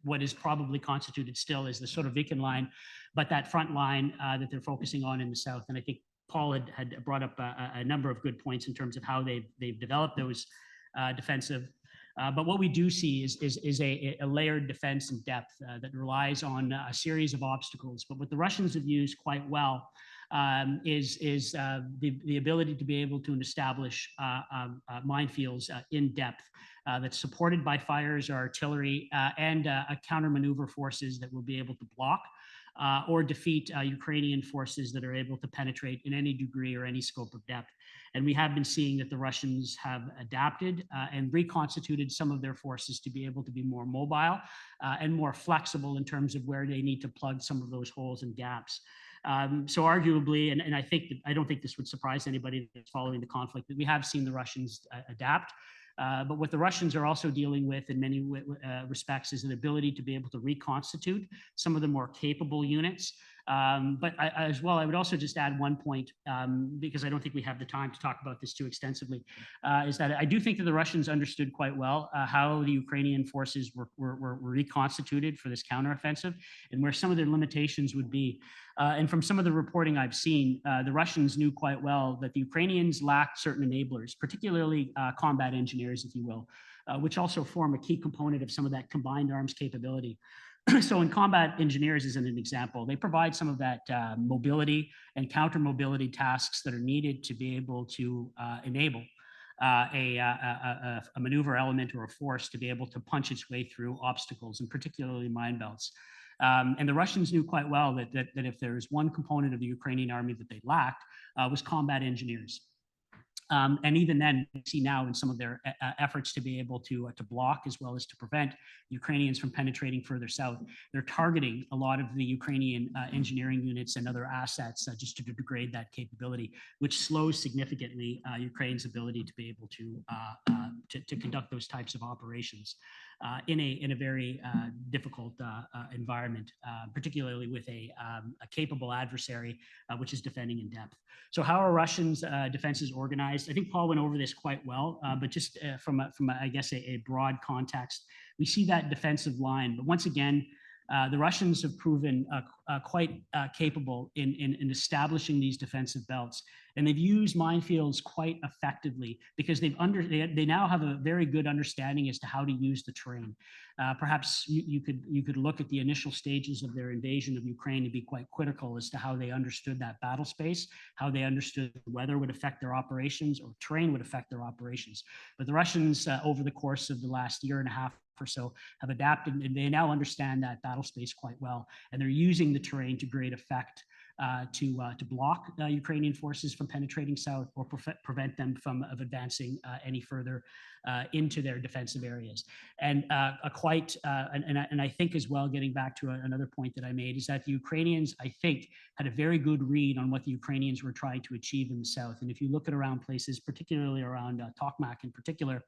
what is probably constituted still as the sort of Viken line, but that front line that they're focusing on in the south. And I think Paul had brought up a number of good points in terms of how they've developed those defensive. But what we do see is a layered defense in depth that relies on a series of obstacles. But what the Russians have used quite well is the ability to be able to establish minefields in depth that's supported by fires or artillery and counter maneuver forces that will be able to block or defeat Ukrainian forces that are able to penetrate in any degree or any scope of depth. And we have been seeing that the Russians have adapted and reconstituted some of their forces to be able to be more mobile and more flexible in terms of where they need to plug some of those holes and gaps. So arguably, and I don't think this would surprise anybody that's following the conflict, that we have seen the Russians adapt. But what the Russians are also dealing with in many respects is an ability to be able to reconstitute some of the more capable units. But as well, I would also just add one point, because I don't think we have the time to talk about this too extensively, is that I do think that the Russians understood quite well how the Ukrainian forces were reconstituted for this counteroffensive and where some of their limitations would be. And from some of the reporting I've seen, the Russians knew quite well that the Ukrainians lacked certain enablers, particularly combat engineers, if you will, which also form a key component of some of that combined arms capability. So in combat engineers, as an example, they provide some of that mobility and counter mobility tasks that are needed to be able to enable a maneuver element or a force to be able to punch its way through obstacles, and particularly mine belts. And the Russians knew quite well that if there was one component of the Ukrainian army that they lacked, was combat engineers. And even then, we see now in some of their efforts to be able to block as well as to prevent Ukrainians from penetrating further south, they're targeting a lot of the Ukrainian engineering units and other assets just to degrade that capability, which slows significantly Ukraine's ability to be able to conduct those types of operations in a very difficult environment, particularly with a capable adversary, which is defending in depth. So how are Russians' defenses organized? I think Paul went over this quite well, but just from I guess, a broad context, we see that defensive line. But once again, The Russians have proven quite capable in establishing these defensive belts, and they've used minefields quite effectively because they now have a very good understanding as to how to use the terrain. Perhaps you could look at the initial stages of their invasion of Ukraine and be quite critical as to how they understood that battle space, how they understood the weather would affect their operations or terrain would affect their operations. But the Russians, over the course of the last year and a half or so, have adapted, and they now understand that battle space quite well, and they're using the terrain to great effect to block Ukrainian forces from penetrating south or prevent them from advancing any further into their defensive areas. And and I think as well, getting back to another point that I made, is that the Ukrainians, I think, had a very good read on what the Ukrainians were trying to achieve in the south. And if you look at around places, particularly around Tokmak in particular,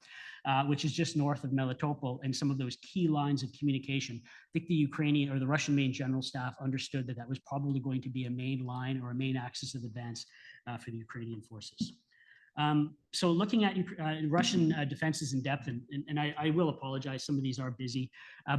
which is just north of Melitopol, and some of those key lines of communication, I think the Ukrainian or the Russian main general staff understood that that was probably going to be a main line or a main axis of advance for the Ukrainian forces. So looking at Russian defenses in depth, and I will apologize, some of these are busy,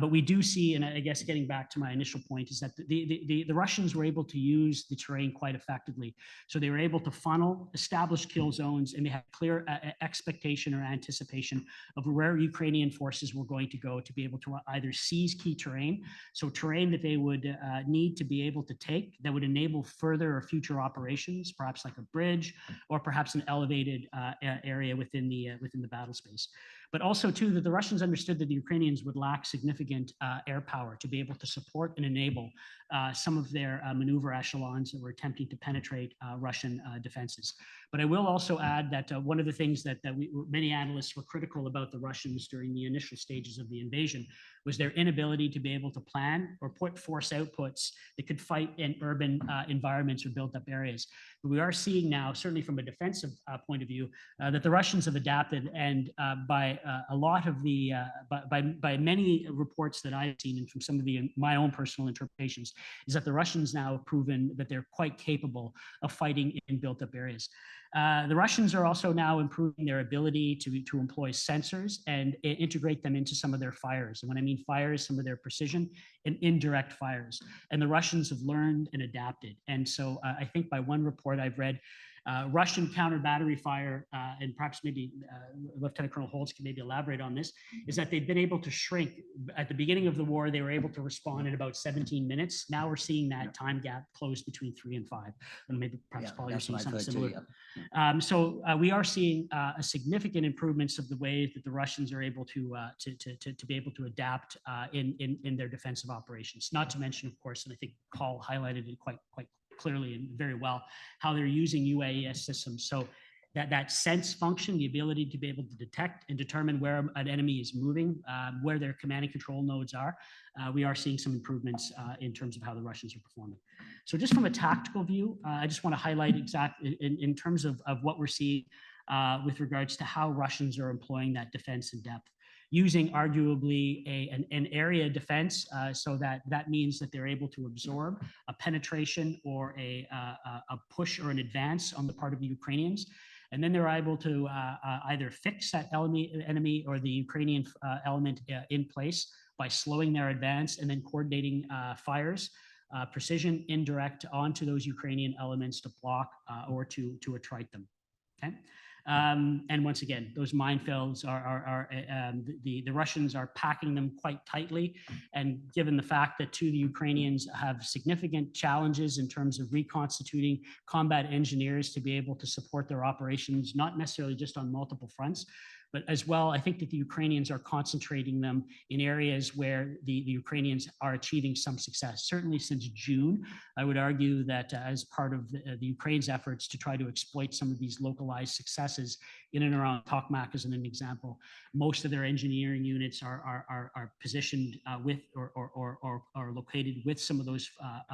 but we do see, and I guess getting back to my initial point, is that the Russians were able to use the terrain quite effectively. So they were able to funnel, establish kill zones, and they had clear expectation or anticipation of where Ukrainian forces were going to go to be able to either seize key terrain, so terrain that they would need to be able to take that would enable further or future operations, perhaps like a bridge or perhaps an elevated area within the battle space. But also too, that the Russians understood that the Ukrainians would lack significant air power to be able to support and enable some of their maneuver echelons that were attempting to penetrate Russian defenses. But I will also add that one of the things that many analysts were critical about the Russians during the initial stages of the invasion was their inability to be able to plan or put force outputs that could fight in urban environments or built up areas. But we are seeing now, certainly from a defensive point of view, that the Russians have adapted, and by a lot of the, by many reports that I've seen and from some of my own personal interpretations, is that the Russians now have proven that they're quite capable of fighting in built up areas. The Russians are also now improving their ability to employ sensors and integrate them into some of their fires. And when I mean fires, some of their precision and indirect fires. And the Russians have learned and adapted. And so I think by one report I've read, Russian counter battery fire, and perhaps maybe Lieutenant Colonel Holtz can maybe elaborate on this, is that they've been able to shrink. At the beginning of the war, they were able to respond in about 17 minutes. Now we're seeing that time gap close between 3 and 5. And maybe perhaps Paul, you're seeing something similar. So we are seeing a significant improvements of the way that the Russians are able to be able to adapt in their defensive operations. Not to mention, of course, and I think Paul highlighted it quite clearly and very well, how they're using UAS systems. So that sense function, the ability to be able to detect and determine where an enemy is moving, where their command and control nodes are, we are seeing some improvements in terms of how the Russians are performing. So just from a tactical view, I just want to highlight exactly in terms of what we're seeing with regards to how Russians are employing that defense in depth, using arguably an area defense, so that means that they're able to absorb a penetration or a push or an advance on the part of the Ukrainians. And then they're able to either fix that enemy or the Ukrainian element in place by slowing their advance and then coordinating fires, precision, indirect onto those Ukrainian elements to block or to attrite them. Okay. And once again, those minefields the Russians are packing them quite tightly. And given the fact that the Ukrainians have significant challenges in terms of reconstituting combat engineers to be able to support their operations, not necessarily just on multiple fronts, but as well, I think that the Ukrainians are concentrating them in areas where the Ukrainians are achieving some success. Certainly since June, I would argue that as part of the Ukraine's efforts to try to exploit some of these localized successes in and around Tokmak as an example, most of their engineering units are positioned with or located with some of those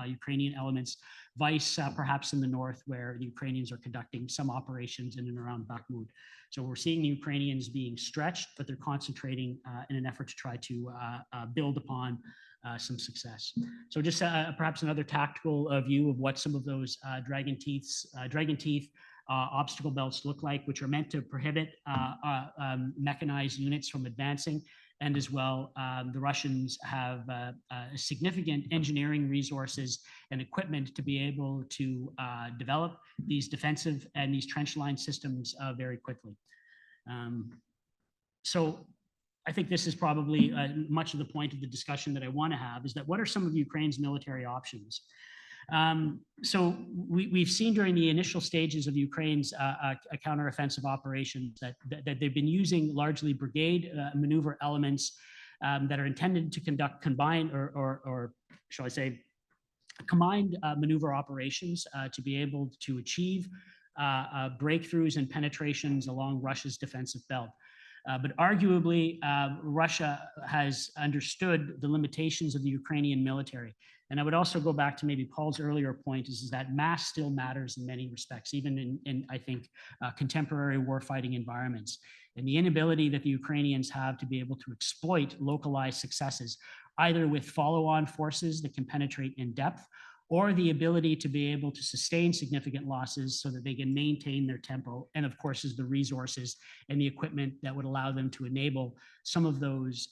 Ukrainian elements, vice perhaps in the north where the Ukrainians are conducting some operations in and around Bakhmut. So we're seeing the Ukrainians being stretched, but they're concentrating in an effort to try to build upon some success. So just perhaps another tactical view of what some of those dragon teeth obstacle belts look like, which are meant to prohibit mechanized units from advancing. and as well, the Russians have significant engineering resources and equipment to be able to develop these defensive and these trench line systems very quickly. So I think this is probably much of the point of the discussion that I want to have, is that what are some of Ukraine's military options? So we've seen during the initial stages of Ukraine's counteroffensive operations that they've been using largely brigade maneuver elements that are intended to conduct combined or shall I say combined maneuver operations to be able to achieve breakthroughs and penetrations along Russia's defensive belt. But arguably, Russia has understood the limitations of the Ukrainian military. And I would also go back to maybe Paul's earlier point is that mass still matters in many respects, even in I think, contemporary warfighting environments. And the inability that the Ukrainians have to be able to exploit localized successes, either with follow-on forces that can penetrate in depth, or the ability to be able to sustain significant losses so that they can maintain their tempo, and of course is the resources and the equipment that would allow them to enable some of those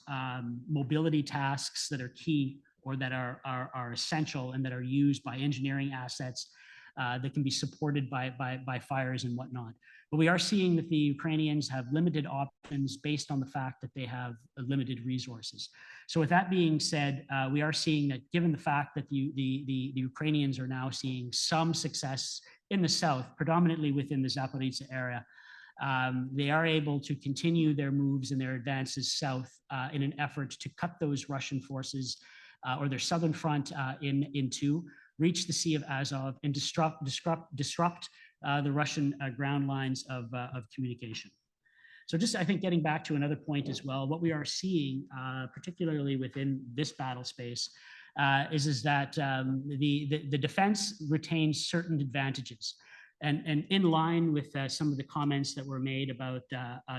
mobility tasks that are key or that are essential and that are used by engineering assets that can be supported by fires and whatnot. But we are seeing that the Ukrainians have limited options based on the fact that they have limited resources. So with that being said, we are seeing that given the fact that the Ukrainians are now seeing some success in the south, predominantly within the Zaporizhzhia area, they are able to continue their moves and their advances south in an effort to cut those Russian forces or their southern front in two, reach the Sea of Azov, and disrupt the Russian ground lines of communication. So just, I think, getting back to another point as well, what we are seeing, particularly within this battle space, is that the defense retains certain advantages. And in line with some of the comments that were made about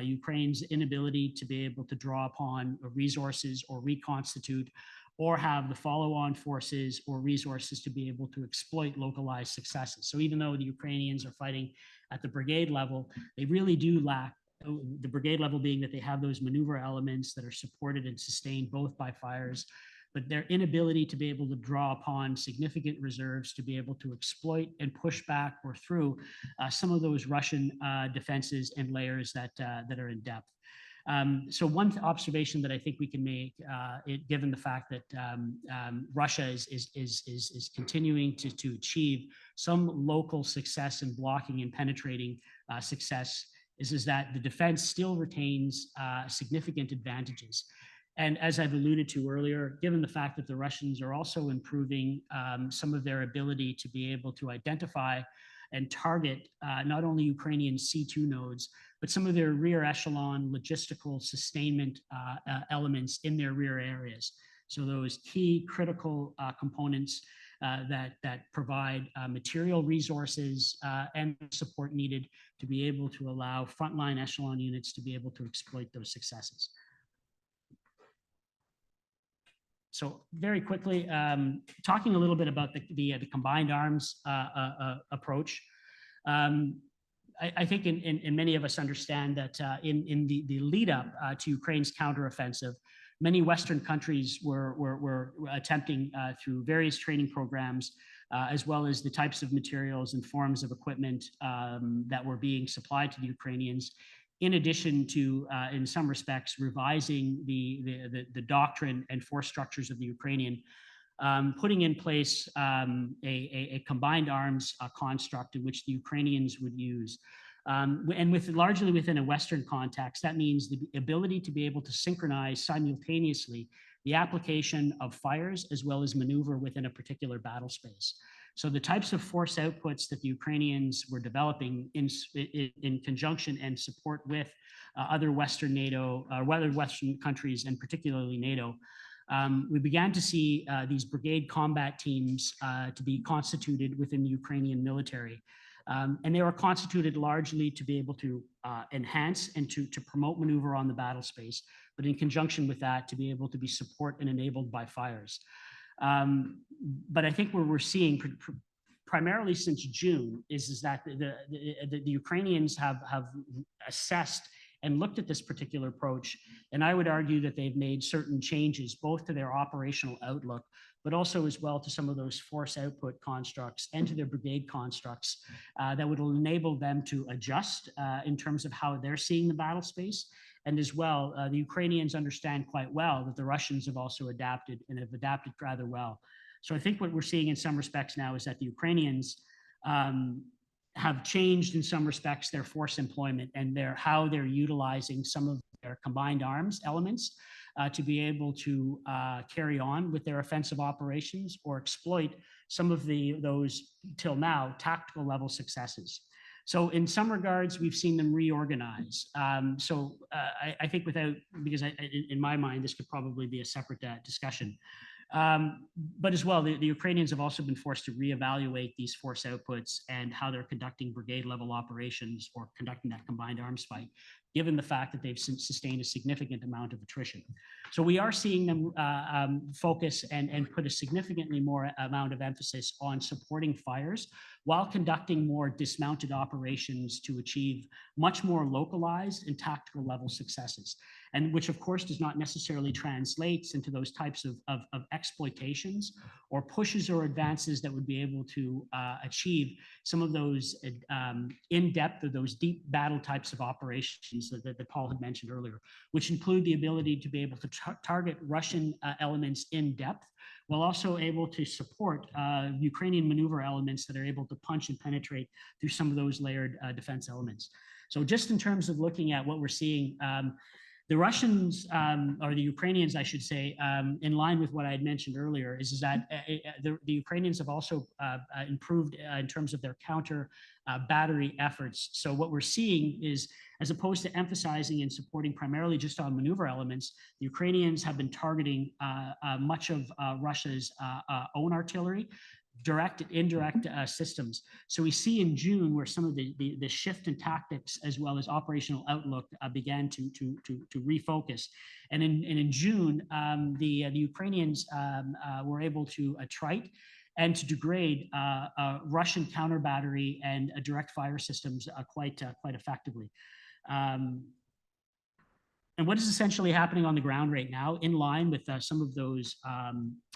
Ukraine's inability to be able to draw upon resources or reconstitute or have the follow-on forces or resources to be able to exploit localized successes. So even though the Ukrainians are fighting at the brigade level, they really do lack, the brigade level being that they have those maneuver elements that are supported and sustained both by fires, but their inability to be able to draw upon significant reserves to be able to exploit and push back or through some of those Russian defenses and layers that are in depth. So one observation that I think we can make, given the fact that Russia is continuing to achieve some local success in blocking and penetrating success, is that the defense still retains significant advantages. And as I've alluded to earlier, given the fact that the Russians are also improving some of their ability to be able to identify and target not only Ukrainian C2 nodes, but some of their rear echelon logistical sustainment elements in their rear areas. So those key critical components that provide material resources and support needed to be able to allow frontline echelon units to be able to exploit those successes. So very quickly, talking a little bit about the combined arms approach. I think in many of us understand that in the lead up to Ukraine's counteroffensive, many Western countries were attempting through various training programs, as well as the types of materials and forms of equipment that were being supplied to the Ukrainians, in addition to, in some respects, revising the doctrine and force structures of the Ukrainian, putting in place a combined arms construct in which the Ukrainians would use. And largely within a Western context, that means the ability to be able to synchronize simultaneously the application of fires as well as maneuver within a particular battle space. So the types of force outputs that the Ukrainians were developing in conjunction and support with other Western NATO, other Western countries, and particularly NATO, we began to see these brigade combat teams to be constituted within the Ukrainian military. And they were constituted largely to be able to enhance and to promote maneuver on the battle space, but in conjunction with that, to be able to be support and enabled by fires. But I think what we're seeing primarily since June is that the Ukrainians have assessed and looked at this particular approach. And I would argue that they've made certain changes, both to their operational outlook, but also as well to some of those force output constructs and to their brigade constructs that would enable them to adjust in terms of how they're seeing the battle space. And as well, the Ukrainians understand quite well that the Russians have also adapted and have adapted rather well. So I think what we're seeing in some respects now is that the Ukrainians have changed in some respects their force employment and how they're utilizing some of their combined arms elements to be able to carry on with their offensive operations or exploit some of those till now tactical level successes. So in some regards, we've seen them reorganize. I think because in my mind, this could probably be a separate discussion. But as well, the Ukrainians have also been forced to reevaluate these force outputs and how they're conducting brigade level operations or conducting that combined arms fight, given the fact that they've sustained a significant amount of attrition. So we are seeing them focus and put a significantly more amount of emphasis on supporting fires while conducting more dismounted operations to achieve much more localized and tactical level successes. And which of course does not necessarily translate into those types of exploitations or pushes or advances that would be able to achieve some of those in-depth or those deep battle types of operations that Paul had mentioned earlier, which include the ability to be able to target Russian elements in depth, while also able to support Ukrainian maneuver elements that are able to punch and penetrate through some of those layered defense elements. So just in terms of looking at what we're seeing, the Russians, or the Ukrainians, I should say, in line with what I had mentioned earlier, is that the Ukrainians have also improved in terms of their counter battery efforts. So what we're seeing is, as opposed to emphasizing and supporting primarily just on maneuver elements, the Ukrainians have been targeting much of Russia's own artillery, direct and indirect systems. So we see in June where some of the shift in tactics as well as operational outlook began to refocus. And in June, the Ukrainians were able to trite and to degrade Russian counter battery and direct fire systems quite effectively. And what is essentially happening on the ground right now, in line with some of those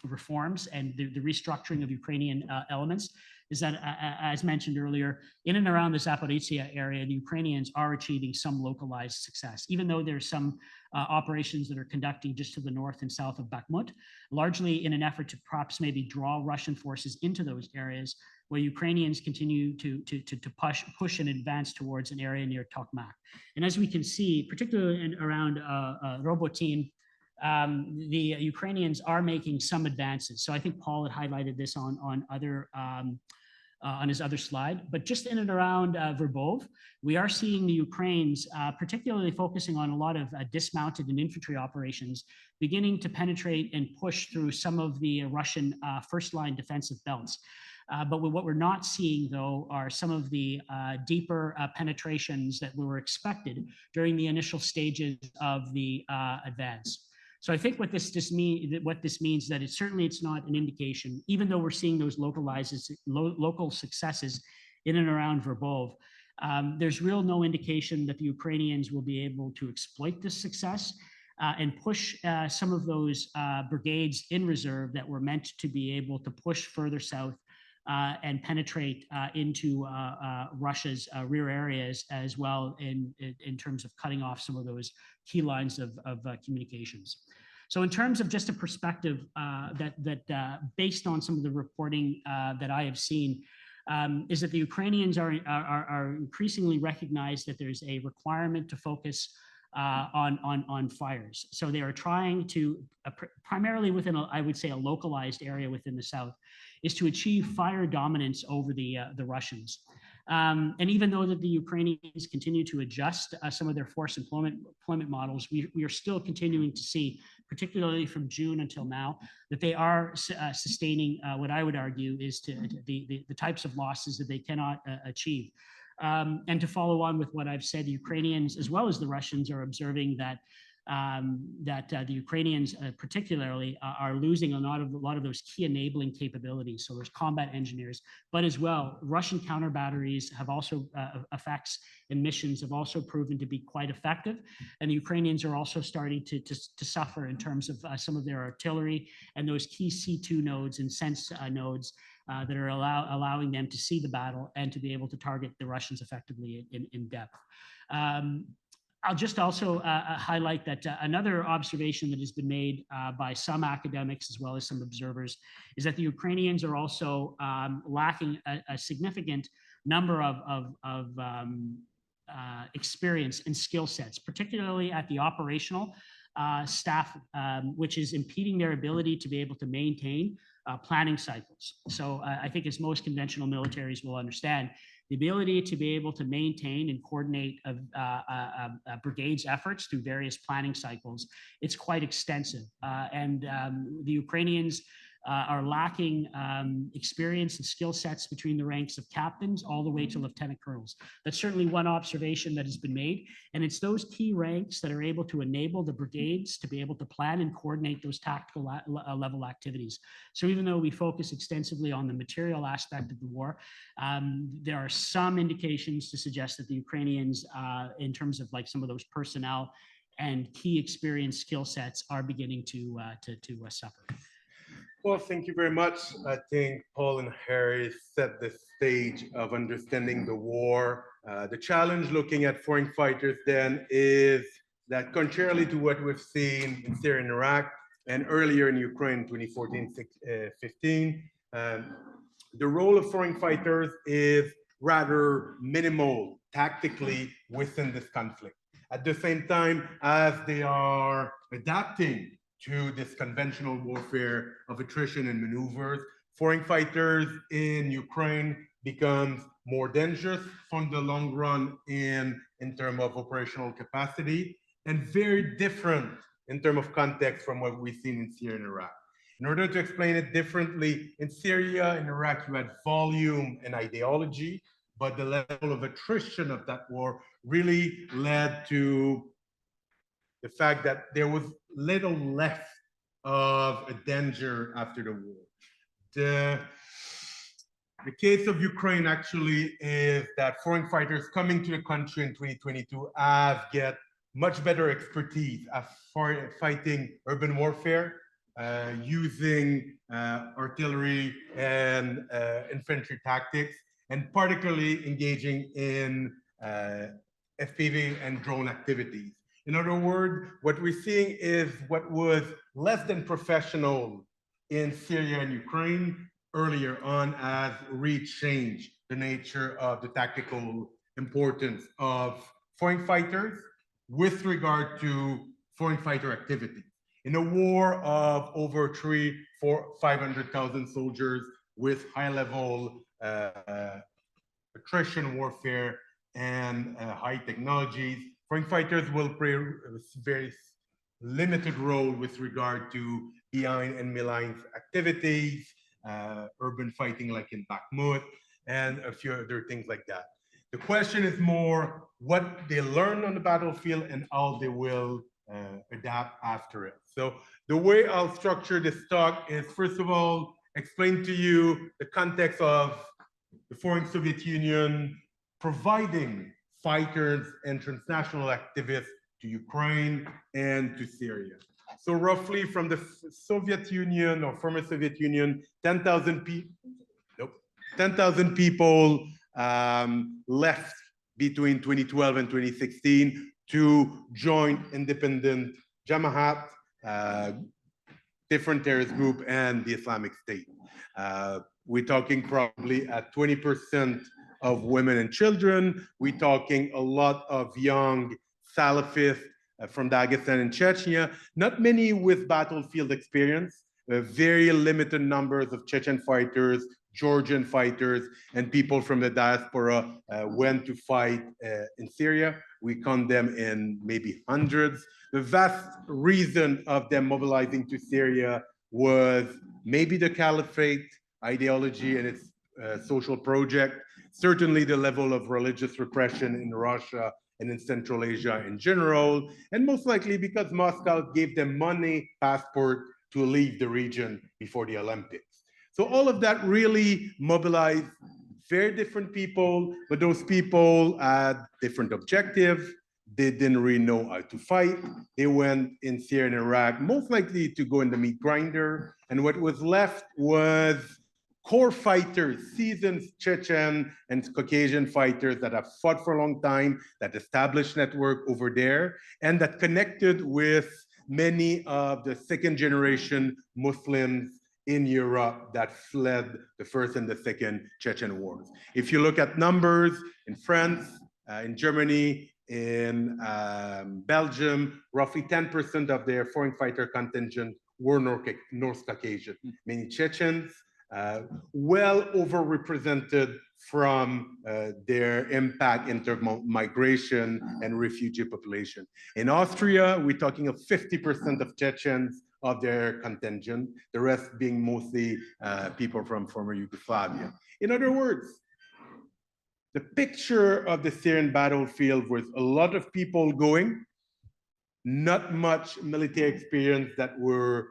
reforms and the restructuring of Ukrainian elements, is that, as mentioned earlier, in and around the Zaporizhzhia area, the Ukrainians are achieving some localized success, even though there's some operations that are conducting just to the north and south of Bakhmut, largely in an effort to perhaps maybe draw Russian forces into those areas, where Ukrainians continue to push and advance towards an area near Tokmak. And as we can see, particularly around Robotin, the Ukrainians are making some advances. So I think Paul had highlighted this on his other slide, but just in and around Verbov, we are seeing the Ukrainians, particularly focusing on a lot of dismounted and infantry operations, beginning to penetrate and push through some of the Russian first line defensive belts. But what we're not seeing, though, are some of the deeper penetrations that were expected during the initial stages of the advance. So I think what this means that it's not an indication, even though we're seeing those local successes in and around Verbov, there's no indication that the Ukrainians will be able to exploit this success and push some of those brigades in reserve that were meant to be able to push further south and penetrate into Russia's rear areas, as well in terms of cutting off some of those key lines of communications. So in terms of just a perspective that based on some of the reporting that I have seen, is that the Ukrainians are increasingly recognized that there's a requirement to focus on fires. So they are trying to, primarily within, I would say, a localized area within the south, is to achieve fire dominance over the Russians. And even though that the Ukrainians continue to adjust some of their force employment models, we are still continuing to see, particularly from June until now, that they are sustaining what I would argue is the types of losses that they cannot achieve. And to follow on with what I've said, Ukrainians as well as the Russians are observing that that the Ukrainians particularly are losing a lot of those key enabling capabilities. So there's combat engineers, but as well, Russian counter batteries have also effects and missions have also proven to be quite effective. And the Ukrainians are also starting to suffer in terms of some of their artillery and those key C2 nodes and sense nodes that are allowing them to see the battle and to be able to target the Russians effectively in depth. I'll just also highlight that another observation that has been made by some academics as well as some observers is that the Ukrainians are also lacking a significant number of experience and skill sets, particularly at the operational staff, which is impeding their ability to be able to maintain planning cycles. So I think as most conventional militaries will understand, the ability to be able to maintain and coordinate a brigade's efforts through various planning cycles, it's quite extensive. And the Ukrainians are lacking experience and skill sets between the ranks of captains all the way to lieutenant colonels. That's certainly one observation that has been made. And it's those key ranks that are able to enable the brigades to be able to plan and coordinate those tactical level activities. So even though we focus extensively on the material aspect of the war, there are some indications to suggest that the Ukrainians, in terms of like some of those personnel and key experience skill sets, are beginning to suffer. Well, thank you very much. I think Paul and Harry set the stage of understanding the war. The challenge looking at foreign fighters then is that contrarily to what we've seen in Syria and Iraq and earlier in Ukraine, 2014-15, the role of foreign fighters is rather minimal tactically within this conflict. At the same time as they are adapting to this conventional warfare of attrition and maneuvers, foreign fighters in Ukraine becomes more dangerous from the long run in terms of operational capacity, and very different in terms of context from what we've seen in Syria and Iraq. In order to explain it differently, in Syria and Iraq, you had volume and ideology, but the level of attrition of that war really led to the fact that there was little left of a danger after the war. The case of Ukraine actually is that foreign fighters coming to the country in 2022 have get much better expertise at fighting urban warfare, using artillery and infantry tactics, and particularly engaging in FPV and drone activities. In other words, what we're seeing is what was less than professional in Syria and Ukraine earlier on has rechanged the nature of the tactical importance of foreign fighters with regard to foreign fighter activity. In a war of over 500,000 soldiers with high-level attrition warfare and high technologies, foreign fighters will play a very limited role with regard to behind enemy lines activities, urban fighting like in Bakhmut, and a few other things like that. The question is more what they learn on the battlefield and how they will adapt after it. So the way I'll structure this talk is, first of all, explain to you the context of the former Soviet Union providing fighters and transnational activists to Ukraine and to Syria. So roughly from the Soviet Union or former Soviet Union, 10,000 people left between 2012 and 2016 to join independent Jamaat, different terrorist group, and the Islamic State. We're talking probably at 20% of women and children. We're talking a lot of young Salafists from Dagestan and Chechnya, not many with battlefield experience, very limited numbers of Chechen fighters, Georgian fighters, and people from the diaspora went to fight in Syria. We count them in maybe hundreds. The vast reason of them mobilizing to Syria was maybe the caliphate ideology and its social project, certainly the level of religious repression in Russia and in Central Asia in general, and most likely because Moscow gave them money, passport to leave the region before the Olympics. So all of that really mobilized very different people, but those people had different objectives. They didn't really know how to fight. They went in Syria and Iraq, most likely to go in the meat grinder. And what was left was core fighters, seasoned Chechen and Caucasian fighters that have fought for a long time, that established network over there, and that connected with many of the second generation Muslims in Europe that fled the first and the second Chechen wars. If you look at numbers in France, in Germany, in Belgium, roughly 10% of their foreign fighter contingent were North Caucasian, many Chechens, well overrepresented from their impact in terms of migration and refugee population. In Austria, we're talking of 50% of Chechens of their contingent, the rest being mostly people from former Yugoslavia. In other words, the picture of the Syrian battlefield was a lot of people going, not much military experience that were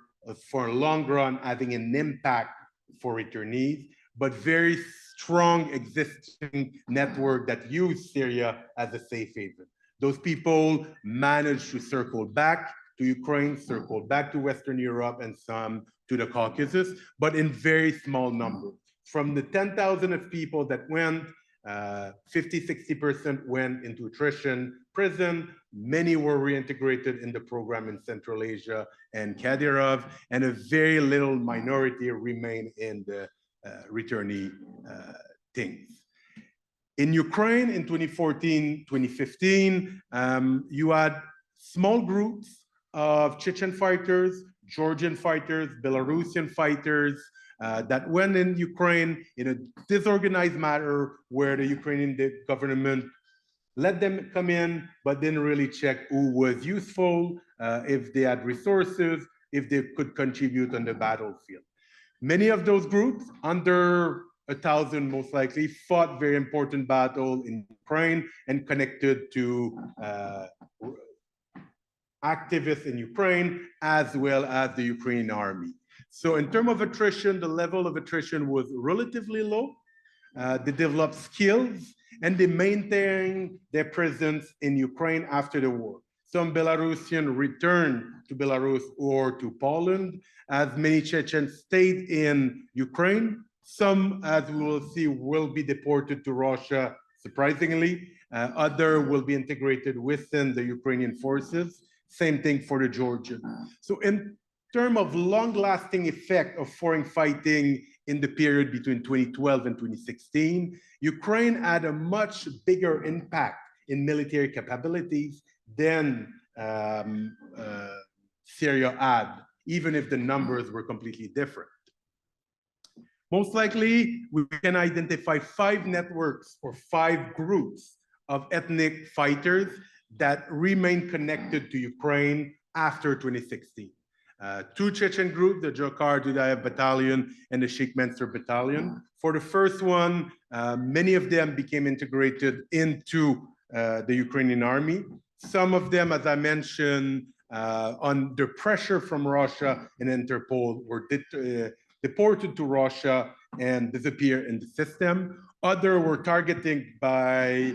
for a long run having an impact for returnees, but very strong existing network that used Syria as a safe haven. Those people managed to circle back to Ukraine, circle back to Western Europe, and some to the Caucasus, but in very small numbers. From the 10,000 of people that went, 50–60% went into attrition prison. Many were reintegrated in the program in Central Asia and Kadyrov, and a very little minority remained in the returnee things. In Ukraine in 2014–2015, you had small groups of Chechen fighters, Georgian fighters, Belarusian fighters that went in Ukraine in a disorganized manner where the Ukrainian government let them come in, but didn't really check who was useful, if they had resources, if they could contribute on the battlefield. Many of those groups, under 1,000 most likely, fought very important battle in Ukraine and connected to activists in Ukraine, as well as the Ukrainian army. So in terms of attrition, the level of attrition was relatively low. They developed skills and they maintained their presence in Ukraine after the war. Some Belarusian returned to Belarus or to Poland, as many Chechens stayed in Ukraine. Some, as we will see, will be deported to Russia, surprisingly. Other will be integrated within the Ukrainian forces. Same thing for the Georgian. So in terms of long-lasting effect of foreign fighting in the period between 2012 and 2016, Ukraine had a much bigger impact in military capabilities than Syria had, even if the numbers were completely different. Most likely, we can identify 5 networks or 5 groups of ethnic fighters that remain connected to Ukraine after 2016. 2 Chechen groups, the Dzhokhar Dudayev Battalion and the Sheikh Mansour Battalion. For the first one, many of them became integrated into the Ukrainian army. Some of them, as I mentioned, under pressure from Russia and Interpol, were deported to Russia and disappeared in the system. Others were targeted by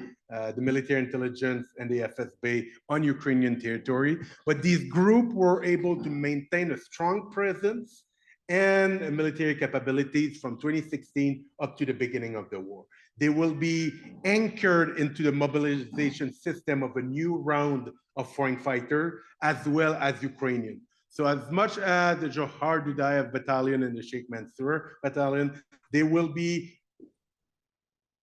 the military intelligence and the FSB on Ukrainian territory. But these groups were able to maintain a strong presence and military capabilities from 2016 up to the beginning of the war. They will be anchored into the mobilization system of a new round of foreign fighters, as well as Ukrainian. So as much as the Dzhokhar Dudayev Battalion and the Sheikh Mansour Battalion, there will be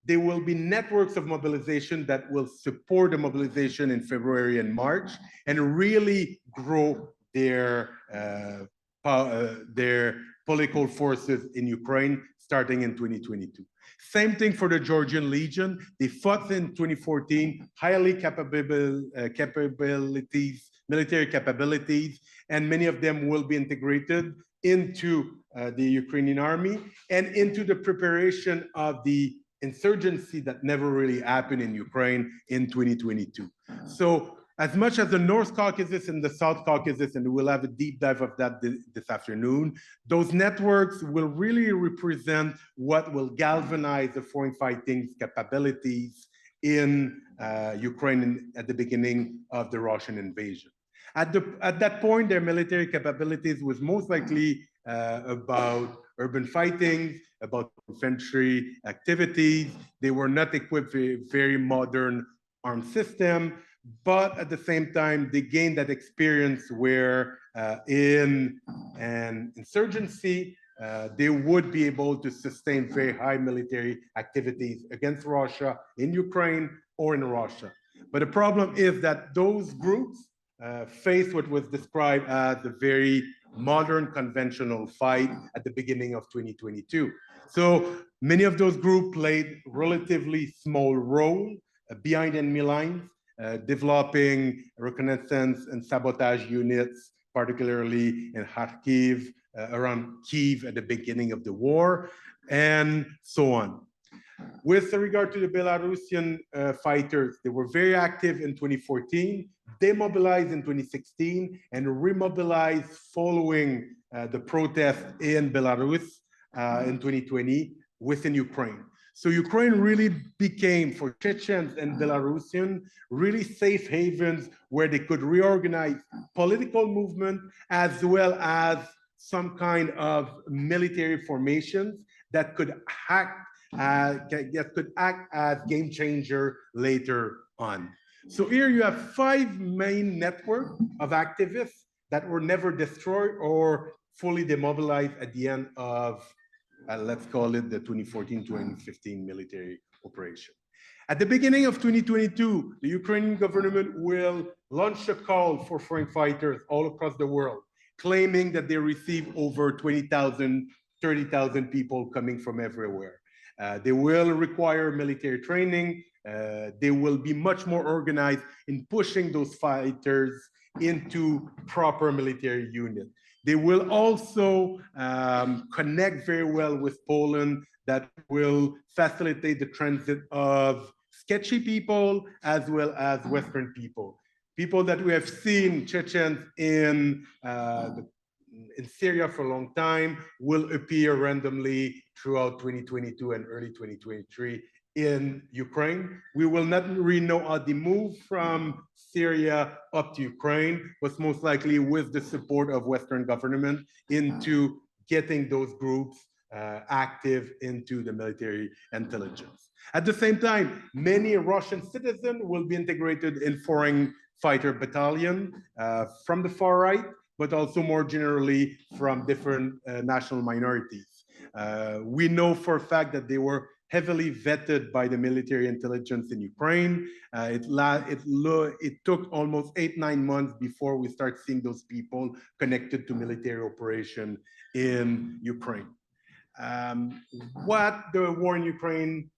networks of mobilization that will support the mobilization in February and March and really grow their political forces in Ukraine starting in 2022. Same thing for the Georgian Legion. They fought in 2014, highly military capabilities, and many of them will be integrated into the Ukrainian army and into the preparation of the insurgency that never really happened in Ukraine in 2022. So as much as the North Caucasus and the South Caucasus, and we'll have a deep dive of that this afternoon, those networks will really represent what will galvanize the foreign fighting capabilities in Ukraine at the beginning of the Russian invasion. At that point, their military capabilities was most likely about urban fighting, about infantry activities. They were not equipped with a very modern armed system, but at the same time, they gained that experience where in an insurgency, they would be able to sustain very high military activities against Russia in Ukraine or in Russia. But the problem is that those groups face what was described as a very modern conventional fight at the beginning of 2022. So many of those groups played relatively small role behind enemy lines, developing reconnaissance and sabotage units, particularly in Kharkiv, around Kyiv at the beginning of the war, and so on. With regard to the Belarusian fighters, they were very active in 2014, demobilized in 2016, and remobilized following the protest in Belarus in 2020 within Ukraine. So Ukraine really became, for Chechens and Belarusian, really safe havens where they could reorganize political movement as well as some kind of military formations that could act as game changer later on. So here you have 5 main networks of activists that were never destroyed or fully demobilized at the end of, let's call it the 2014-2015 military operation. At the beginning of 2022, the Ukrainian government will launch a call for foreign fighters all across the world, claiming that they receive over 20,000, 30,000 people coming from everywhere. They will require military training. They will be much more organized in pushing those fighters into proper military units. They will also connect very well with Poland that will facilitate the transit of sketchy people as well as Western people. People that we have seen, Chechens in Syria for a long time, will appear randomly throughout 2022 and early 2023 in Ukraine. We will not really know how they move from Syria up to Ukraine, but most likely with the support of Western government into getting those groups active into the military intelligence. At the same time, many Russian citizens will be integrated in foreign fighter battalion from the far right, but also more generally from different national minorities. We know for a fact that they were heavily vetted by the military intelligence in Ukraine. It took almost 8-9 months before we start seeing those people connected to military operation in Ukraine. What the war in Ukraine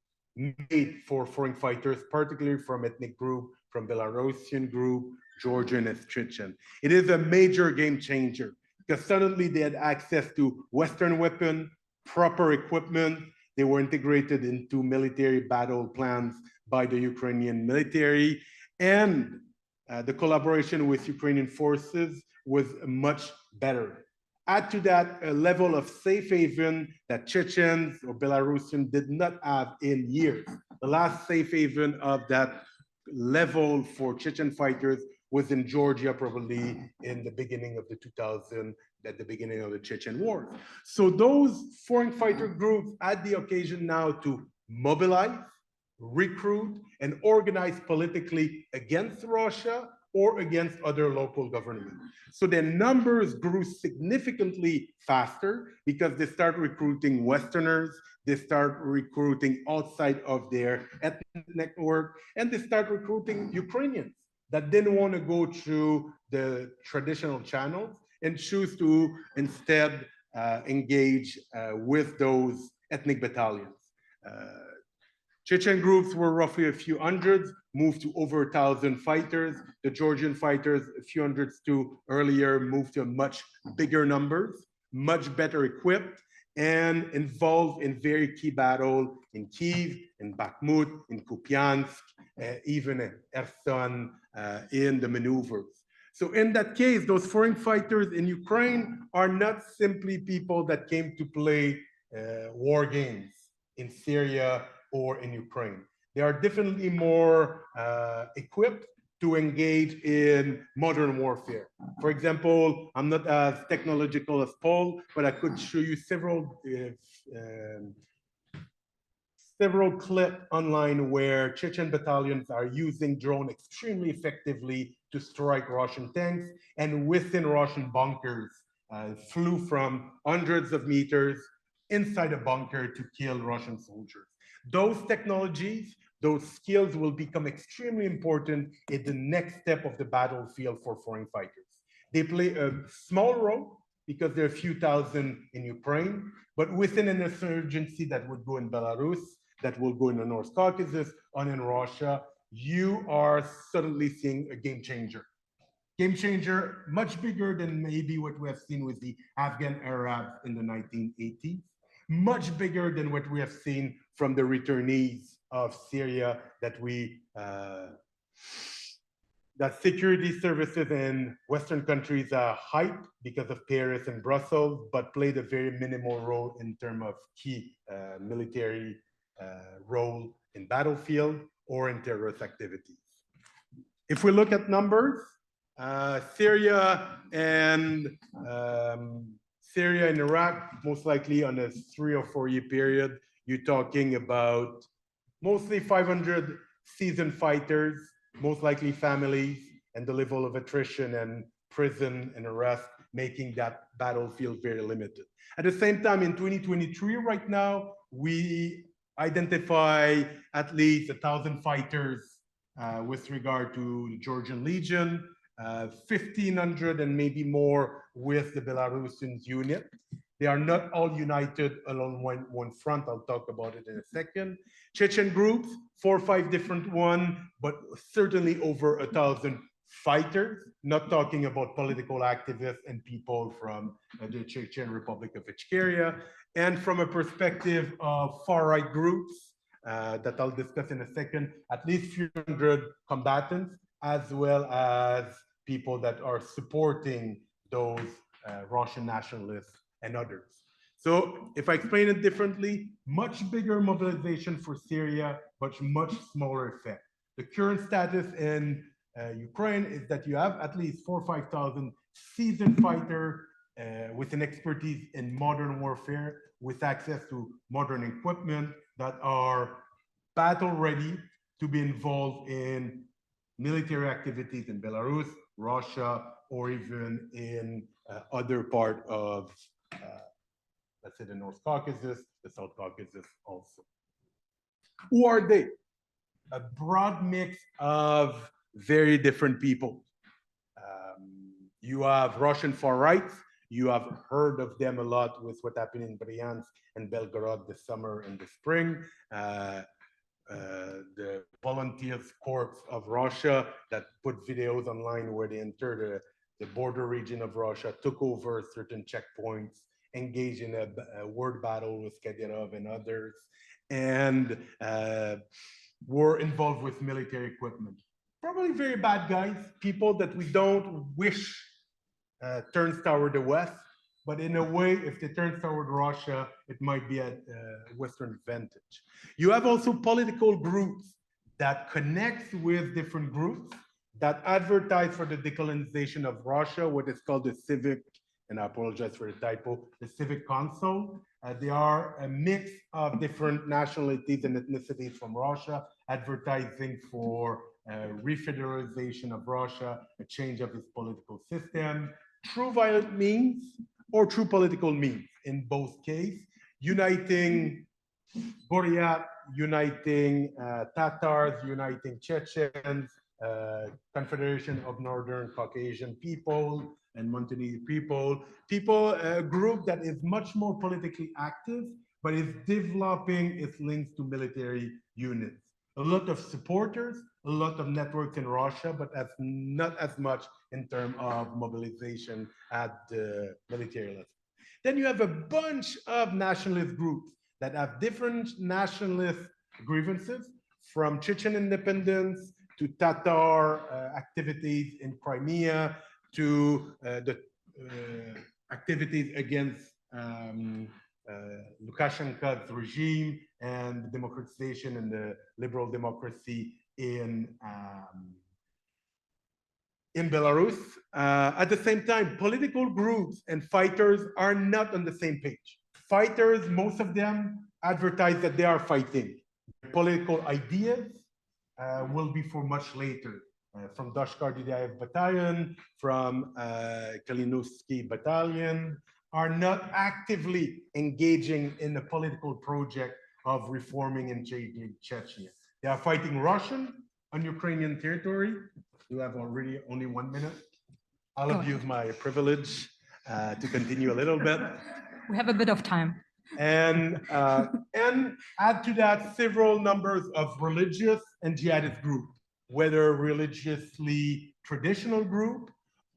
made for foreign fighters, particularly from ethnic group, from Belarusian group, Georgian and Chechen. It is a major game changer because suddenly they had access to Western weapons, proper equipment. They were integrated into military battle plans by the Ukrainian military, and the collaboration with Ukrainian forces was much better. Add to that a level of safe haven that Chechens or Belarusian did not have in years. The last safe haven of that level for Chechen fighters was in Georgia, probably in the beginning of the 2000s, at the beginning of the Chechen War. So those foreign fighter groups had the occasion now to mobilize, recruit, and organize politically against Russia or against other local governments. So their numbers grew significantly faster because they start recruiting Westerners, they start recruiting outside of their ethnic network, and they start recruiting Ukrainians that didn't want to go through the traditional channels and choose to instead engage with those ethnic battalions. Chechen groups were roughly a few hundreds, moved to over 1,000 fighters. The Georgian fighters, a few hundreds to earlier, moved to much bigger numbers, much better equipped, and involved in very key battle in Kiev, in Bakhmut, in Kupiansk, even in Kherson, in the maneuvers. So in that case, those foreign fighters in Ukraine are not simply people that came to play war games in Syria or in Ukraine. They are definitely more equipped to engage in modern warfare. For example, I'm not as technological as Paul, but I could show you several clips online where Chechen battalions are using drone extremely effectively to strike Russian tanks, and within Russian bunkers flew from hundreds of meters inside a bunker to kill Russian soldiers. Those technologies, those skills will become extremely important in the next step of the battlefield for foreign fighters. They play a small role because there are a few thousand in Ukraine, but within an insurgency that would go in Belarus, that will go in the North Caucasus, and in Russia, you are suddenly seeing a game changer. Game changer, much bigger than maybe what we have seen with the Afghan Arabs in the 1980s, much bigger than what we have seen from the returnees of Syria that security services in Western countries are hype because of Paris and Brussels, but played a very minimal role in terms of key military role in battlefield or in terrorist activities. If we look at numbers, Syria and Iraq, most likely on a 3 or 4 year period, you're talking about mostly 500 seasoned fighters, most likely families, and the level of attrition and prison and arrest making that battlefield very limited. At the same time, in 2023, right now, we identify at least 1,000 fighters with regard to the Georgian Legion, 1,500 and maybe more with the Belarusian unit. They are not all united along one front. I'll talk about it in a second. Chechen groups, 4 or 5 different ones, but certainly over 1,000 fighters, not talking about political activists and people from the Chechen Republic of Ichkeria. And from a perspective of far-right groups that I'll discuss in a second, at least few hundred combatants, as well as people that are supporting those Russian nationalists and others. So if I explain it differently, much bigger mobilization for Syria, but much smaller effect. The current status in Ukraine is that you have at least 4,000 or 5,000 seasoned fighters with an expertise in modern warfare, with access to modern equipment that are battle ready to be involved in military activities in Belarus, Russia, or even in other part of, let's say, the North Caucasus, the South Caucasus also. Who are they? A broad mix of very different people. You have Russian far right. You have heard of them a lot with what happened in Bryansk and Belgorod this summer and the spring. The Volunteers Corps of Russia that put videos online where they entered the border region of Russia, took over certain checkpoints, engaged in a word battle with Kadyrov and others, and were involved with military equipment. Probably very bad guys, people that we don't wish turns toward the West, but in a way, if they turn toward Russia, it might be at Western advantage. You have also political groups that connect with different groups that advertise for the decolonization of Russia, what is called the civic, and I apologize for the typo, the civic council. They are a mix of different nationalities and ethnicities from Russia, advertising for refederalization of Russia, a change of its political system, through violent means or through political means. In both cases, uniting Buryat, uniting Tatars, uniting Chechens, Confederation of Northern Caucasian people and Montenegrin people, a group that is much more politically active, but is developing its links to military units. A lot of supporters, a lot of networks in Russia, but not as much in terms of mobilization at the military level. Then you have a bunch of nationalist groups that have different nationalist grievances, from Chechen independence to Tatar activities in Crimea to the activities against Lukashenko's regime and the democratization and the liberal democracy in Belarus. At the same time, political groups and fighters are not on the same page. Fighters, most of them advertise that they are fighting. Political ideas will be for much later. From Doshkar Dudayev Battalion, from Kalinowski Battalion, are not actively engaging in the political project of reforming and changing Chechnya. They are fighting Russian on Ukrainian territory. You have already only 1 minute. I'll abuse my privilege to continue a little bit. We have a bit of time. And add to that several numbers of religious and jihadist groups, whether religiously traditional group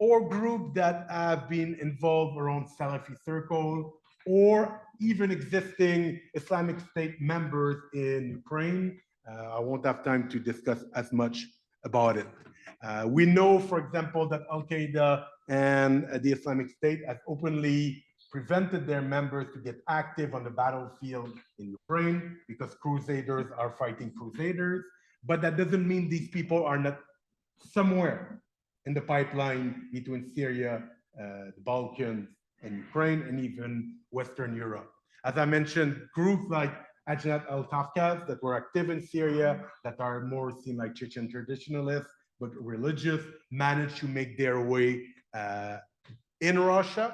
or group that have been involved around Salafi circle, or even existing Islamic State members in Ukraine. I won't have time to discuss as much about it. We know, for example, that Al-Qaeda and the Islamic State have openly prevented their members to get active on the battlefield in Ukraine because crusaders are fighting crusaders. But that doesn't mean these people are not somewhere in the pipeline between Syria, the Balkans, and Ukraine, and even Western Europe. As I mentioned, groups like Ajnat al-Tafkaz that were active in Syria, that are more seen like Chechen traditionalists, but religious, managed to make their way in Russia,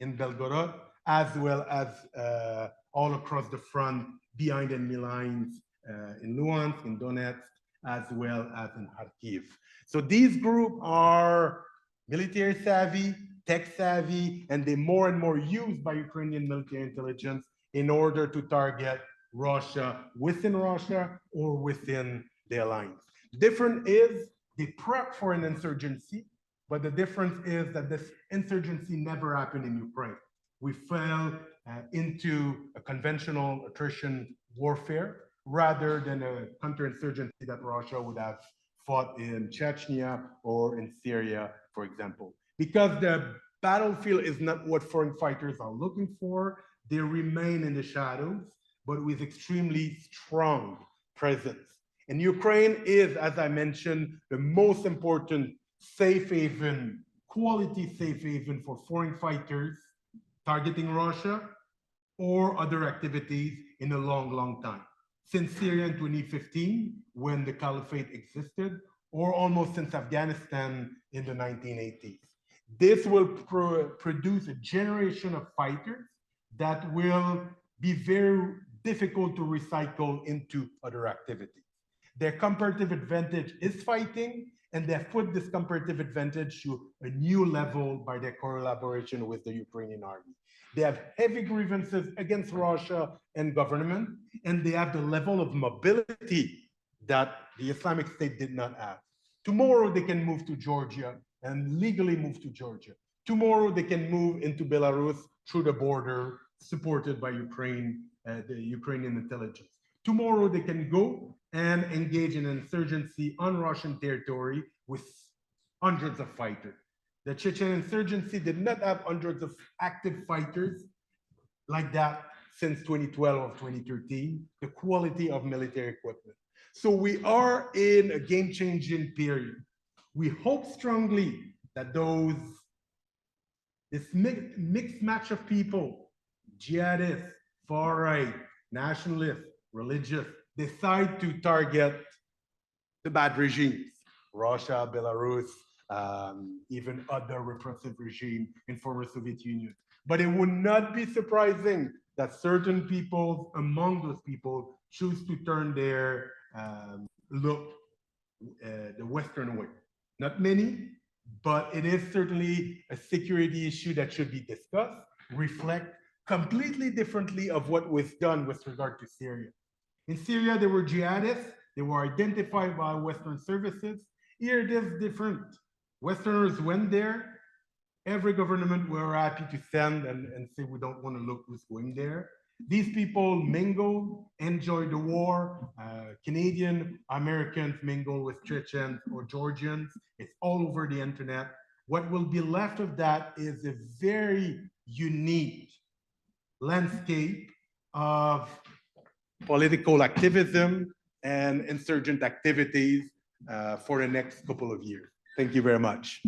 in Belgorod, as well as all across the front behind enemy lines in Luhansk, in Donetsk, as well as in Kharkiv. So these groups are military savvy, tech savvy, and they're more and more used by Ukrainian military intelligence in order to target Russia or within the alliance. The difference is they prep for an insurgency, but the difference is that this insurgency never happened in Ukraine. We fell into a conventional attrition warfare rather than a counterinsurgency that Russia would have fought in Chechnya or in Syria, for example. Because the battlefield is not what foreign fighters are looking for, they remain in the shadows, but with extremely strong presence. And Ukraine is, as I mentioned, the most important safe haven, quality safe haven for foreign fighters targeting Russia or other activities in a long, long time. Since Syria in 2015, when the caliphate existed, or almost since Afghanistan in the 1980s. This will produce a generation of fighters that will be very difficult to recycle into other activities. Their comparative advantage is fighting, and they have put this comparative advantage to a new level by their collaboration with the Ukrainian army. They have heavy grievances against Russia and government, and they have the level of mobility that the Islamic State did not have. Tomorrow they can move to Georgia and legally move to Georgia. Tomorrow they can move into Belarus through the border, supported by Ukraine, the Ukrainian intelligence. Tomorrow they can go and engage in an insurgency on Russian territory with hundreds of fighters. The Chechen insurgency did not have hundreds of active fighters like that since 2012 or 2013, the quality of military equipment. So we are in a game-changing period. We hope strongly that this mixed match of people, jihadists, far right, nationalists, religious, decide to target the bad regimes, Russia, Belarus, even other repressive regime in former Soviet Union. But it would not be surprising that certain people among those people choose to turn their look the Western way. Not many, but it is certainly a security issue that should be discussed, reflect completely differently of what was done with regard to Syria. In Syria, there were jihadists, they were identified by Western services. Here it is different. Westerners went there, every government we're happy to send and say we don't want to look who's going there. These people mingle, enjoy the war. Canadian Americans mingle with Chechens or Georgians. It's all over the internet. What will be left of that is a very unique landscape of political activism and insurgent activities for the next couple of years. Thank you very much.